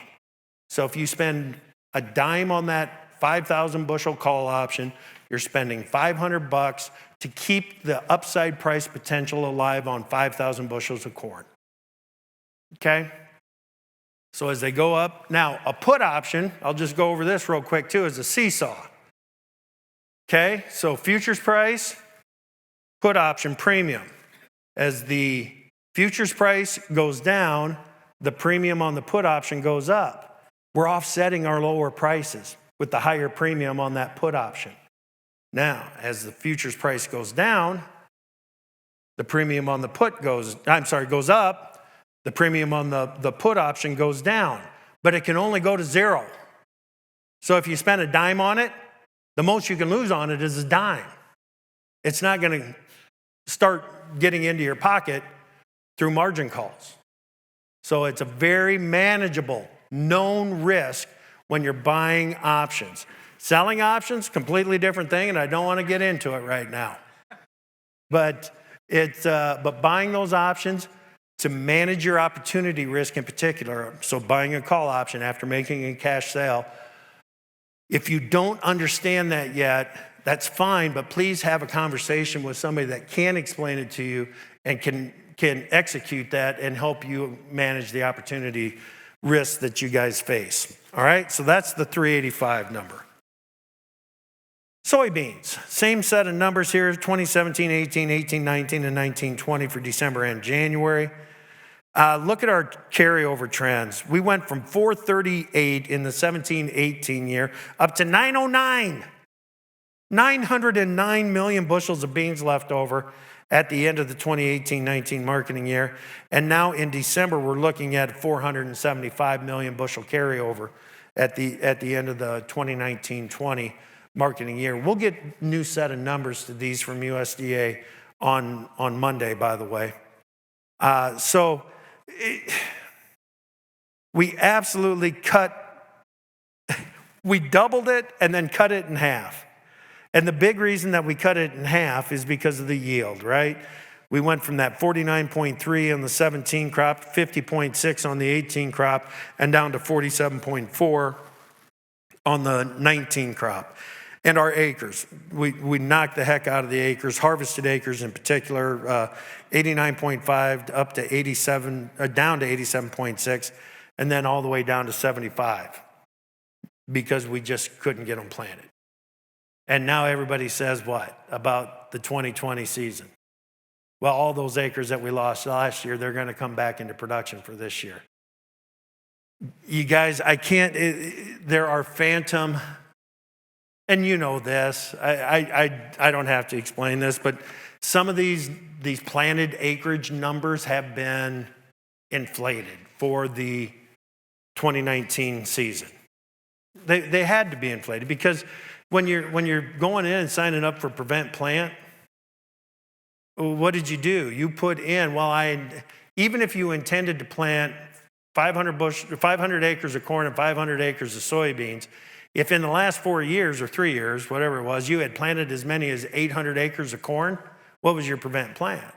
So if you spend a dime on that 5,000 bushel call option, you're spending $500 to keep the upside price potential alive on 5,000 bushels of corn. Okay? So as they go up, now a put option, I'll just go over this real quick too, is a seesaw. Okay? So futures price, put option premium. As the futures price goes down, the premium on the put option goes up. We're offsetting our lower prices with the higher premium on that put option. Now, as the futures price goes down, the premium on the goes up, the premium on the put option goes down, but it can only go to zero. So if you spend a dime on it, the most you can lose on it is a dime. It's not going to start getting into your pocket through margin calls. So it's a very manageable, known risk when you're buying options. Selling options, completely different thing, and I don't want to get into it right now. But buying those options to manage your opportunity risk in particular, so buying a call option after making a cash sale, if you don't understand that yet, that's fine, but please have a conversation with somebody that can explain it to you and can execute that and help you manage the opportunity risk that you guys face. All right, so that's the 385 number. Soybeans, same set of numbers here, 2017, 18, 18, 19, and 19, 20 for December and January. Look at our carryover trends. We went from 438 in the 17-18 year up to 909. 909 million bushels of beans left over at the end of the 2018-19 marketing year. And now in December, we're looking at 475 million bushel carryover at the end of the 2019-20 marketing year. We'll get new set of numbers to these from USDA on Monday, by the way. We absolutely we doubled it and then cut it in half. And the big reason that we cut it in half is because of the yield, right? We went from that 49.3 on the 17 crop, 50.6 on the 18 crop, and down to 47.4 on the 19 crop. And our acres, we knocked the heck out of the acres, harvested acres in particular, 89.5 up to 87, down to 87.6, and then all the way down to 75 because we just couldn't get them planted. And now everybody says what about the 2020 season? Well, all those acres that we lost last year, they're going to come back into production for this year. You guys, there are phantom, and you know this, I don't have to explain this, but some of these planted acreage numbers have been inflated for the 2019 season. They had to be inflated because when you're going in and signing up for Prevent Plant, what did you do? You put in, even if you intended to plant 500 acres of corn and 500 acres of soybeans, if in the last 4 years or 3 years, whatever it was, you had planted as many as 800 acres of corn, what was your Prevent Plant?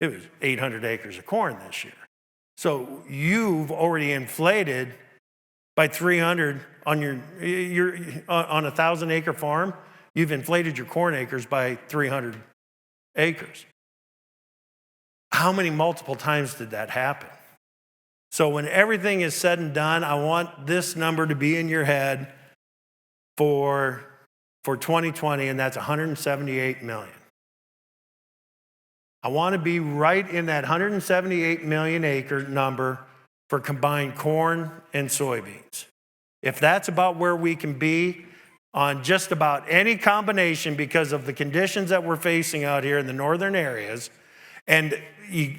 It was 800 acres of corn this year. So you've already inflated by 300 on on a 1,000-acre farm, you've inflated your corn acres by 300 acres. How many multiple times did that happen? So when everything is said and done, I want this number to be in your head for 2020, and that's 178 million. I want to be right in that 178 million acre number for combined corn and soybeans. If that's about where we can be, on just about any combination because of the conditions that we're facing out here in the northern areas. And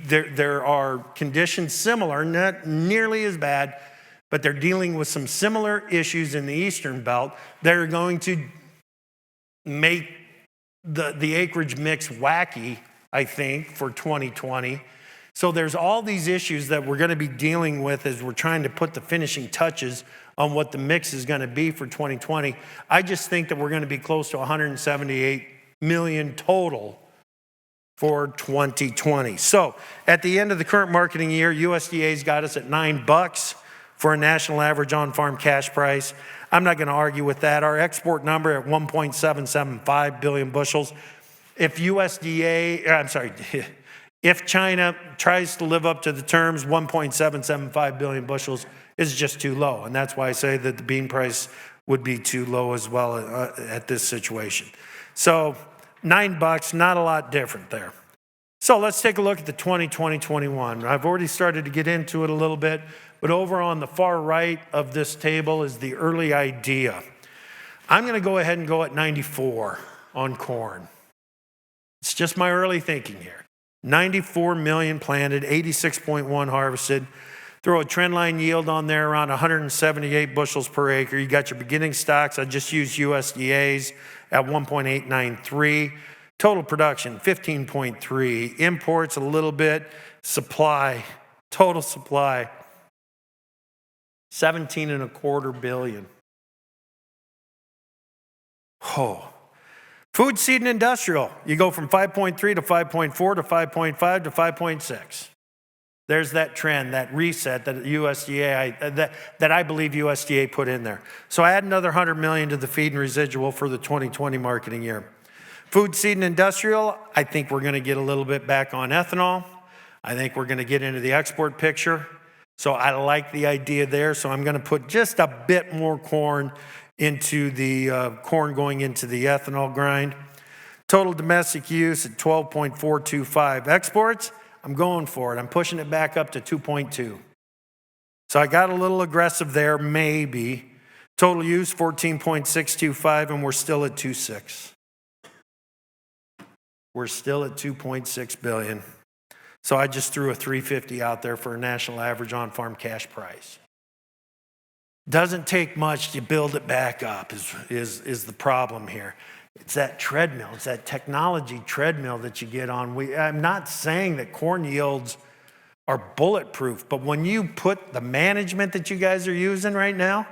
there are conditions similar, not nearly as bad, but they're dealing with some similar issues in the eastern belt that are going to make the acreage mix wacky, I think, for 2020. So there's all these issues that we're going to be dealing with as we're trying to put the finishing touches on what the mix is going to be for 2020. I just think that we're going to be close to 178 million total for 2020. So at the end of the current marketing year, USDA's got us at $9 for a national average on-farm cash price. I'm not going to argue with that. Our export number at 1.775 billion bushels. If if China tries to live up to the terms, 1.775 billion bushels is just too low. And that's why I say that the bean price would be too low as well at this situation. So $9, not a lot different there. So let's take a look at the 2020-21. I've already started to get into it a little bit, but over on the far right of this table is the early idea. I'm going to go ahead and go at 94 on corn. It's just my early thinking here. 94 million planted, 86.1 harvested. Throw a trendline yield on there around 178 bushels per acre. You got your beginning stocks. I just used USDA's at 1.893. Total production, 15.3. Imports a little bit. Supply, total supply, 17.25 billion. Oh. Food, seed, and industrial. You go from 5.3 to 5.4 to 5.5 to 5.6. There's that trend, that reset that USDA, that I believe USDA put in there. So I add another 100 million to the feed and residual for the 2020 marketing year. Food, seed, and industrial, I think we're going to get a little bit back on ethanol. I think we're going to get into the export picture. So I like the idea there. So I'm going to put just a bit more corn into the corn going into the ethanol grind. Total domestic use at 12.425. Exports, I'm going for it. I'm pushing it back up to 2.2. So I got a little aggressive there, maybe. Total use 14.625, and we're still at 2.6. We're still at 2.6 billion. So I just threw a 350 out there for a national average on-farm cash price. Doesn't take much to build it back up is the problem here. It's that treadmill. It's that technology treadmill that you get on. I'm not saying that corn yields are bulletproof, but when you put the management that you guys are using right now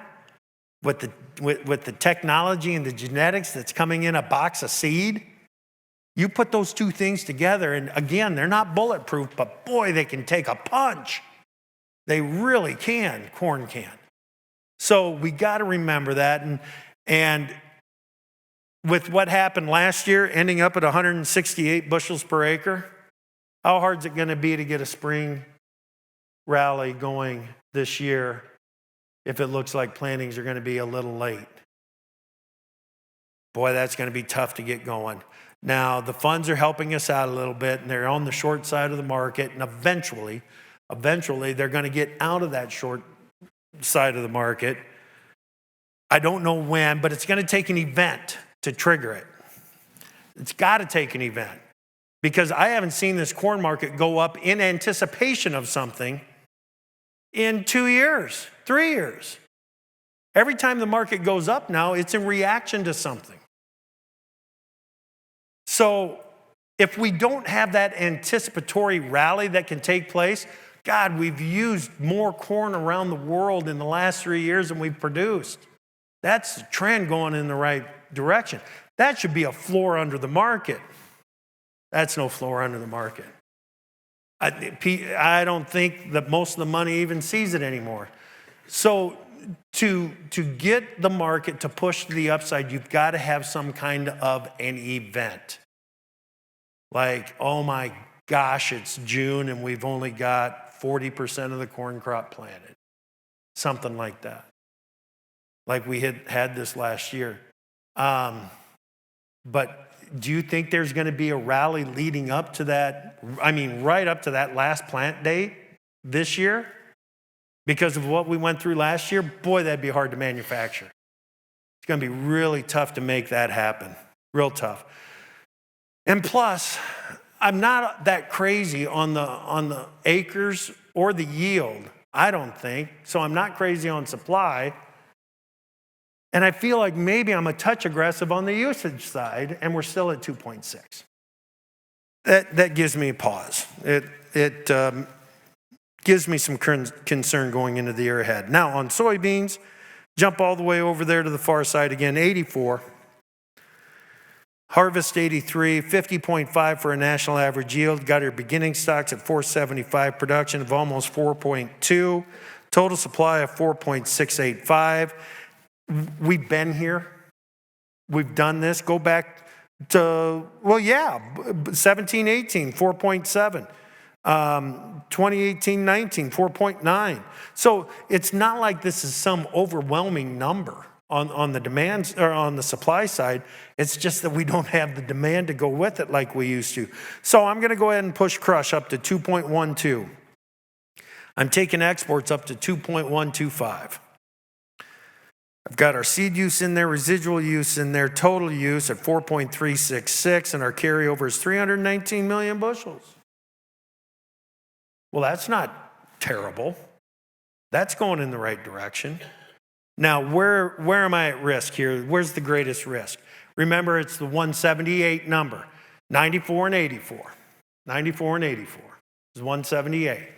with the technology and the genetics that's coming in a box of seed, you put those two things together, and again, they're not bulletproof, but boy, they can take a punch. They really can, corn can. So we got to remember that. And with what happened last year, ending up at 168 bushels per acre, how hard is it going to be to get a spring rally going this year if it looks like plantings are going to be a little late? Boy, that's going to be tough to get going. Now, the funds are helping us out a little bit, and they're on the short side of the market, and eventually they're going to get out of that short side of the market. I don't know when, but it's going to take an event to trigger it. It's got to take an event, because I haven't seen this corn market go up in anticipation of something in 2 years, 3 years. Every time the market goes up now, it's in reaction to something. So if we don't have that anticipatory rally that can take place, God, we've used more corn around the world in the last 3 years than we've produced. That's the trend going in the right direction. That should be a floor under the market. That's no floor under the market. I don't think that most of the money even sees it anymore. So to get the market to push to the upside, you've got to have some kind of an event. Like, oh my gosh, it's June and we've only got 40% of the corn crop planted. Something like that. Like we had this last year. But do you think there's going to be a rally leading up to that? I mean, right up to that last plant date this year? Because of what we went through last year? Boy, that'd be hard to manufacture. It's going to be really tough to make that happen. Real tough. And plus, I'm not that crazy on the acres or the yield, I don't think. So I'm not crazy on supply. And I feel like maybe I'm a touch aggressive on the usage side, and we're still at 2.6. That gives me a pause. It gives me some concern going into the year ahead. Now on soybeans, jump all the way over there to the far side again, 84. Harvest 83, 50.5 for a national average yield. Got our beginning stocks at 475, production of almost 4.2, total supply of 4.685. We've been here. We've done this. Go back to, 17, 18, 4.7. 2018, 19, 4.9. So it's not like this is some overwhelming number on the demand or on the supply side. It's just that we don't have the demand to go with it like we used to. So I'm going to go ahead and push crush up to 2.12. I'm taking exports up to 2.125. I've got our seed use in there, residual use in there, total use at 4.366, and our carryover is 319 million bushels. Well, that's not terrible. That's going in the right direction. Now, where am I at risk here? Where's the greatest risk? Remember, it's the 178 number, 94 and 84. 94 and 84 is 178.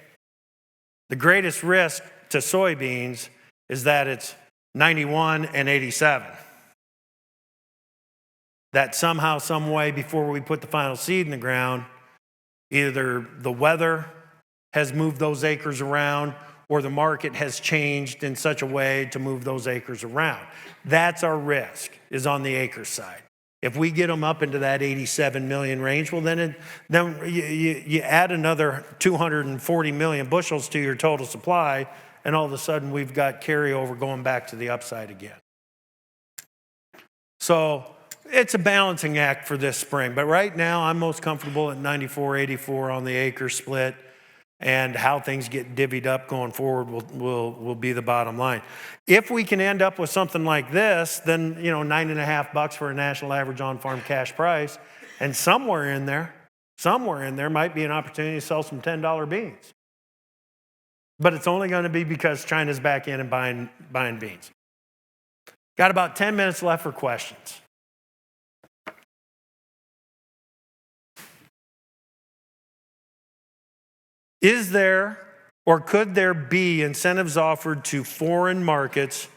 The greatest risk to soybeans is that it's 91 and 87. That somehow, some way, before we put the final seed in the ground, either the weather has moved those acres around or the market has changed in such a way to move those acres around. That's our risk, is on the acre side. If we get them up into that 87 million range, well, then you add another 240 million bushels to your total supply, and all of a sudden we've got carryover going back to the upside again. So it's a balancing act for this spring. But right now I'm most comfortable at 94, 84 on the acre split. And how things get divvied up going forward will be the bottom line. If we can end up with something like this, then $9.50 for a national average on-farm cash price, and somewhere in there might be an opportunity to sell some $10 beans. But it's only going to be because China's back in and buying beans. Got about 10 minutes left for questions. Is there or could there be incentives offered to foreign markets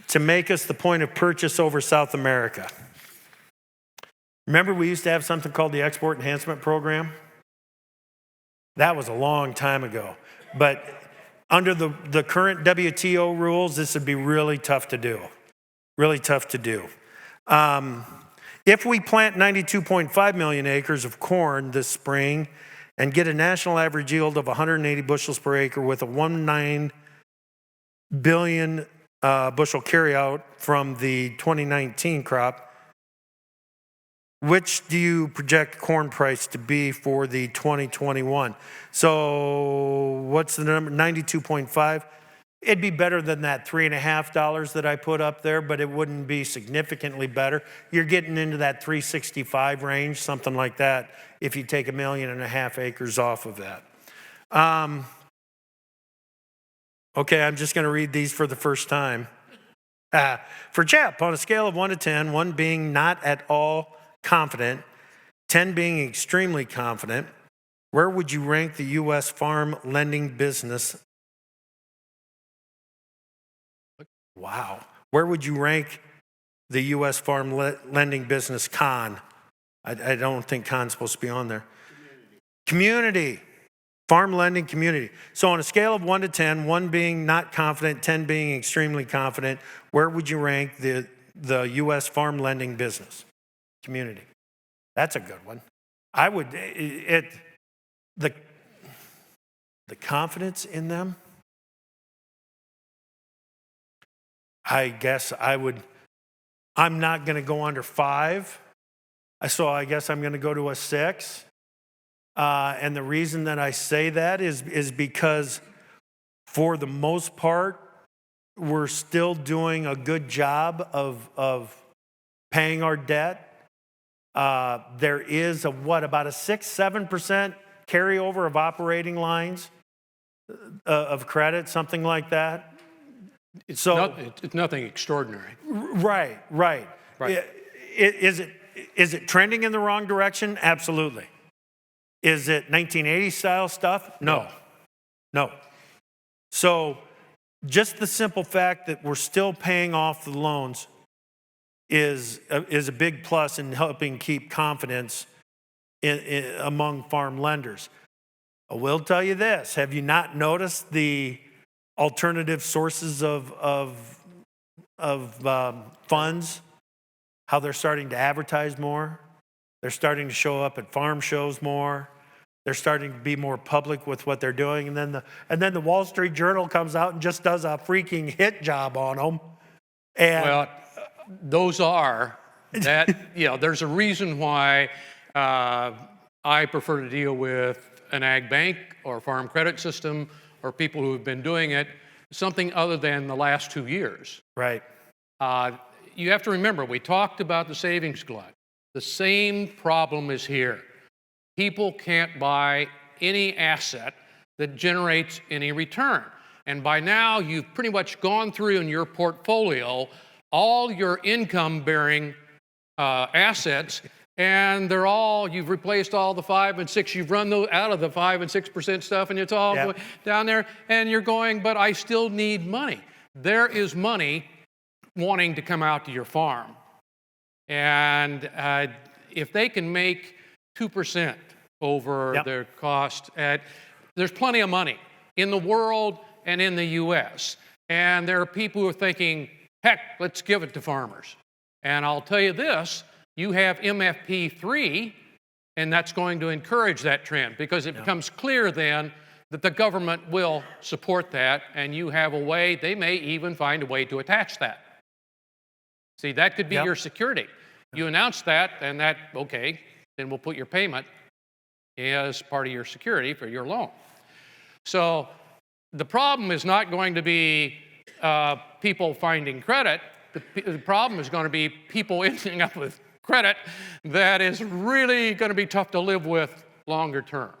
to make us the point of purchase over South America? Remember, we used to have something called the Export Enhancement Program? That was a long time ago. But under the current WTO rules, this would be really tough to do. Really tough to do. If we plant 92.5 million acres of corn this spring and get a national average yield of 180 bushels per acre with a 1.9 billion bushel carryout from the 2019 crop, which do you project corn price to be for the 2021? So what's the number? 92.5. It'd be better than that $3.50 that I put up there, but it wouldn't be significantly better. You're getting into that 365 range, something like that, if you take 1.5 million acres off of that. Okay, I'm just going to read these for the first time. For Jep, on a scale of 1 to 10, 1 being not at all confident, 10 being extremely confident, where would you rank the U.S. farm lending business? Wow. Where would you rank the U.S. farm lending business con? I don't think con's supposed to be on there. Community. Farm lending community. So on a scale of 1 to 10, 1 being not confident, 10 being extremely confident, where would you rank the U.S. farm lending business? Community. That's a good one. I would, the confidence in them, I guess I'm not going to go under 5. So I guess I'm going to go to a 6. And the reason that I say that is because for the most part, we're still doing a good job of paying our debt. There is about a 6-7% carryover of operating lines of credit, something like that. It's nothing extraordinary. Right. Right. Is it trending in the wrong direction? Absolutely. Is it 1980 style stuff? No. So just the simple fact that we're still paying off the loans is a big plus in helping keep confidence among farm lenders. I will tell you this: have you not noticed the alternative sources of funds? How they're starting to advertise more. They're starting to show up at farm shows more. They're starting to be more public with what they're doing, and then the Wall Street Journal comes out and just does a freaking hit job on them. And well, those are that. There's a reason why I prefer to deal with an ag bank or farm credit system or people who have been doing it something other than the last 2 years. Right. You have to remember, we talked about the savings glut. The same problem is here. People can't buy any asset that generates any return. And by now, you've pretty much gone through in your portfolio all your income-bearing assets, and you've replaced all the 5 and 6. You've run those out of the 5 and 6% stuff, and it's all down there. And you're going, but I still need money. There is money wanting to come out to your farm. And if they can make 2% over their cost, there's plenty of money in the world and in the U.S. And there are people who are thinking, heck, let's give it to farmers. And I'll tell you this, you have MFP3, and that's going to encourage that trend because it becomes clear then that the government will support that, and you have a way, they may even find a way to attach that. See, that could be your security. You announce that, and then we'll put your payment as part of your security for your loan. So the problem is not going to be people finding credit. The problem is going to be people ending up with credit that is really going to be tough to live with longer term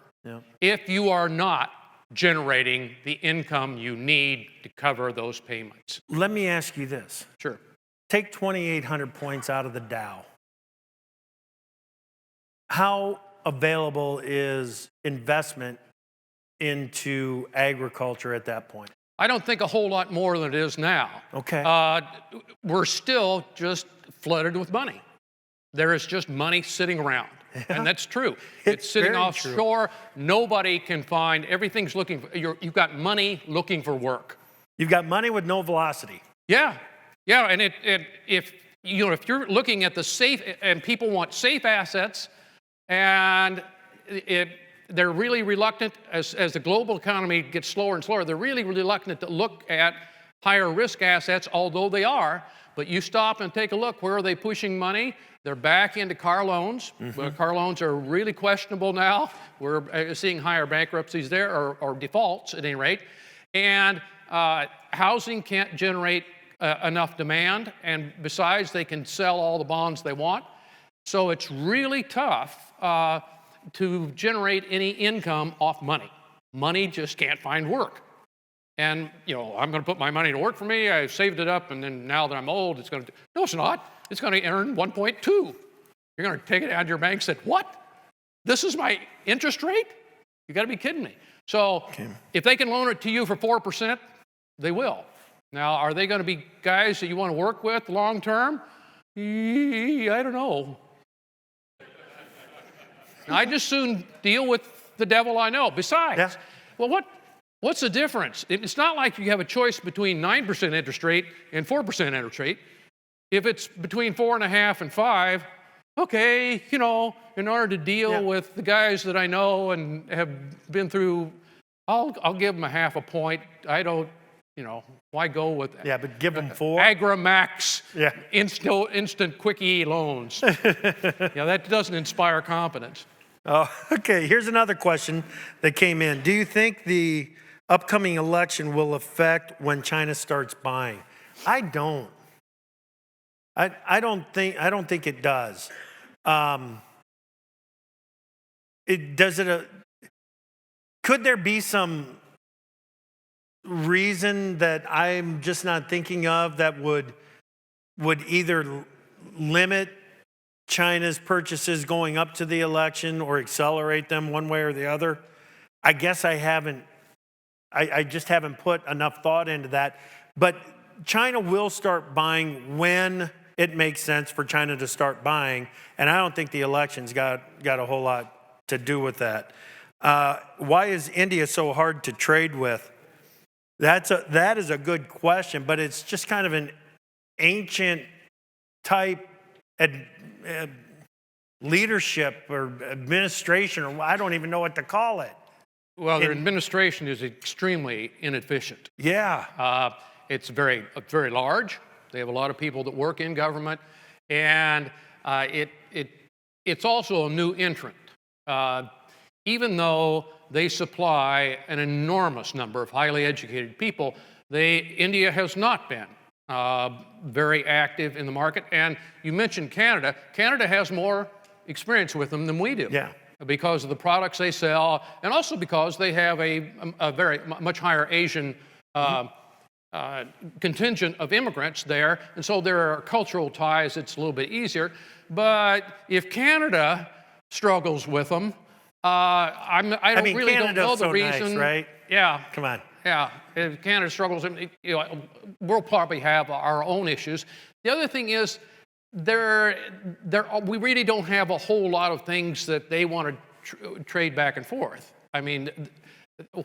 if you are not generating the income you need to cover those payments. Let me ask you this. Sure. Take 2,800 points out of the Dow. How available is investment into agriculture at that point? I don't think a whole lot more than it is now. Okay. We're still just flooded with money. There is just money sitting around. And that's true. It's sitting offshore. Nobody can find, everything's looking for, you've got money looking for work. You've got money with no velocity. Yeah, and if you're looking at the safe, and people want safe assets, and they're really reluctant, as the global economy gets slower and slower, they're really reluctant to look at higher risk assets, although they are. But you stop and take a look, where are they pushing money? They're back into car loans. Car loans are really questionable now. We're seeing higher bankruptcies there, or defaults at any rate. And housing can't generate enough demand, and besides, they can sell all the bonds they want. So it's really tough to generate any income off money. Money just can't find work. And, I'm going to put my money to work for me. I saved it up, and then now that I'm old, it's going to... No, it's not. It's going to earn 1.2. You're going to take it out of your bank and say, what? This is my interest rate? You got to be kidding me. So if they can loan it to you for 4%, they will. Now, are they going to be guys that you want to work with long term? I don't know. I just soon deal with the devil I know. Besides, well, what's the difference? It's not like you have a choice between 9% interest rate and 4% interest rate. If it's between 4.5 and 5, okay, in order to deal with the guys that I know and have been through, I'll give them a half a point. I don't, why go with that? Yeah, but give them 4. Agramax, instant quickie loans. That doesn't inspire confidence. Oh, okay, here's another question that came in. Do you think the upcoming election will affect when China starts buying. I don't. I don't think it does. Could there be some reason that I'm just not thinking of that would either limit China's purchases going up to the election or accelerate them one way or the other? I guess I just haven't put enough thought into that. But China will start buying when it makes sense for China to start buying, and I don't think the election's got a whole lot to do with that. Why is India so hard to trade with? That is a good question, but it's just kind of an ancient type leadership or administration, or I don't even know what to call it. Well, their administration is extremely inefficient. Yeah. It's very large. They have a lot of people that work in government, and it's also a new entrant. Even though they supply an enormous number of highly educated people, India has not been very active in the market. And you mentioned Canada. Canada has more experience with them than we do. Yeah. Because of the products they sell, and also because they have a very much higher Asian contingent of immigrants there, and so there are cultural ties. It's a little bit easier. But if Canada struggles with them, I really don't know the reason. Nice, right? Yeah. Come on. Yeah. If Canada struggles, we'll probably have our own issues. The other thing is, we really don't have a whole lot of things that they want to trade back and forth. I mean,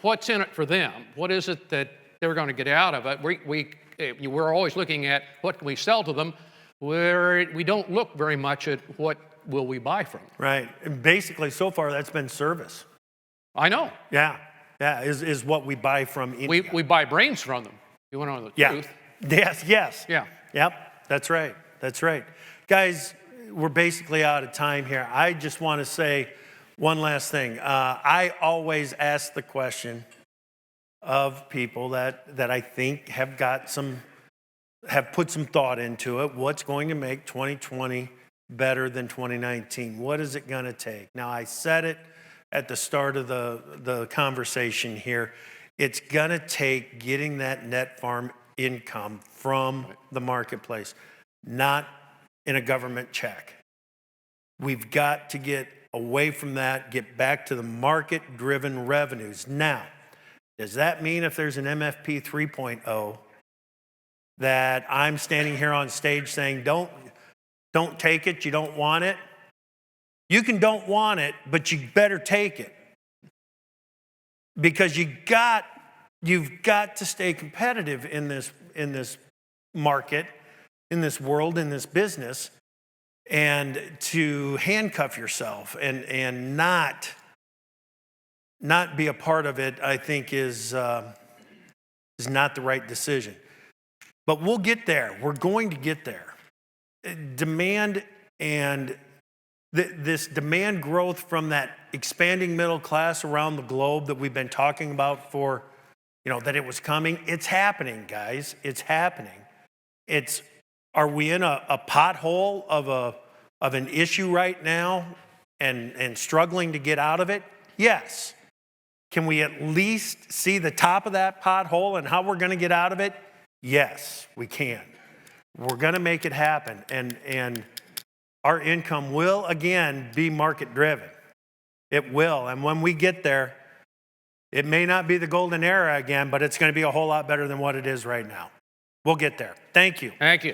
what's in it for them? What is it that they're going to get out of it? We're always looking at what can we sell to them, where we don't look very much at what will we buy from them. Right. And basically, so far, that's been service. I know. Yeah. Yeah, is what we buy from India. We buy brains from them. You want to know the truth? Yes. Yeah. Yep, that's right. Guys, we're basically out of time here. I just want to say one last thing. I always ask the question of people that I think have put some thought into it. What's going to make 2020 better than 2019? What is it going to take? Now, I said it at the start of the conversation here. It's going to take getting that net farm income from the marketplace, not in a government check. We've got to get away from that, get back to the market-driven revenues. Now, does that mean if there's an MFP 3.0 that I'm standing here on stage saying, don't take it, you don't want it? You can don't want it, but you better take it. Because you've got to stay competitive in this market, in this world, in this business, and to handcuff yourself and not be a part of it, I think is not the right decision. But we'll get there. We're going to get there. Demand and this demand growth from that expanding middle class around the globe that we've been talking about for, that it was coming. It's happening, guys. It's happening. Are we in a pothole of an issue right now and struggling to get out of it? Yes. Can we at least see the top of that pothole and how we're going to get out of it? Yes, we can. We're going to make it happen. And our income will, again, be market-driven. It will. And when we get there, it may not be the golden era again, but it's going to be a whole lot better than what it is right now. We'll get there. Thank you. Thank you.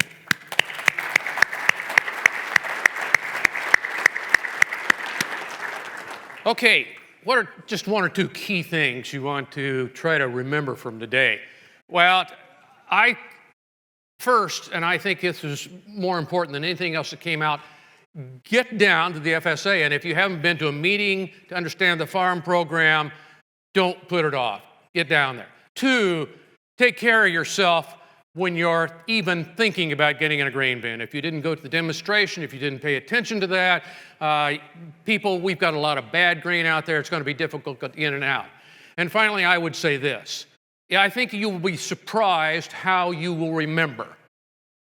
Okay, what are just one or two key things you want to try to remember from today? Well, first, and I think this is more important than anything else that came out, get down to the FSA. And if you haven't been to a meeting to understand the farm program, don't put it off. Get down there. 2, take care of yourself when you're even thinking about getting in a grain bin. If you didn't go to the demonstration, if you didn't pay attention to that, we've got a lot of bad grain out there. It's going to be difficult to get in and out. And finally, I would say this. Yeah, I think you will be surprised how you will remember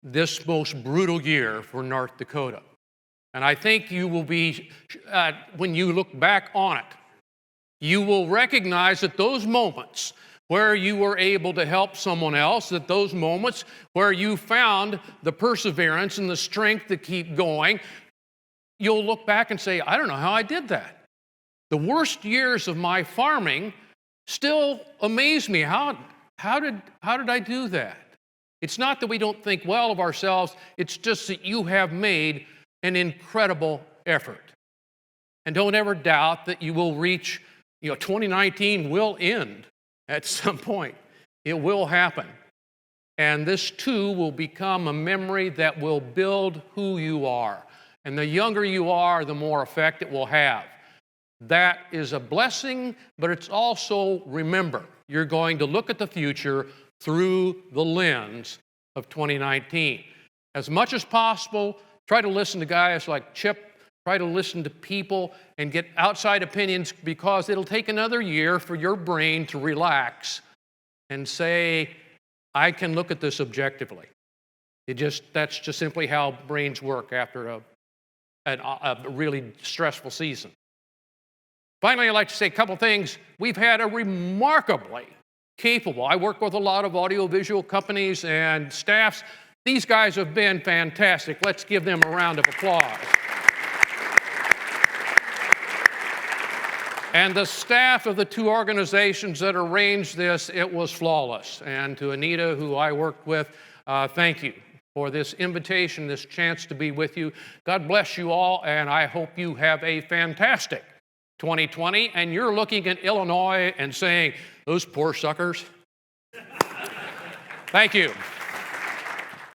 this most brutal year for North Dakota. And I think you will be, when you look back on it, you will recognize that those moments where you were able to help someone else, that those moments where you found the perseverance and the strength to keep going, you'll look back and say, I don't know how I did that. The worst years of my farming still amaze me. How did I do that? It's not that we don't think well of ourselves, it's just that you have made an incredible effort. And don't ever doubt that you will reach, 2019 will end at some point. It will happen. And this too will become a memory that will build who you are. And the younger you are, the more effect it will have. That is a blessing, but it's also, remember, you're going to look at the future through the lens of 2019. As much as possible, try to listen to guys like Chip, try to listen to people and get outside opinions, because it'll take another year for your brain to relax and say, I can look at this objectively. That's just simply how brains work after a really stressful season. Finally, I'd like to say a couple things. We've had a remarkably capable, I work with a lot of audiovisual companies and staffs. These guys have been fantastic. Let's give them a round of applause. And the staff of the two organizations that arranged this, it was flawless. And to Anita, who I worked with, thank you for this invitation, this chance to be with you. God bless you all, and I hope you have a fantastic 2020, and you're looking at Illinois and saying, those poor suckers. Thank you.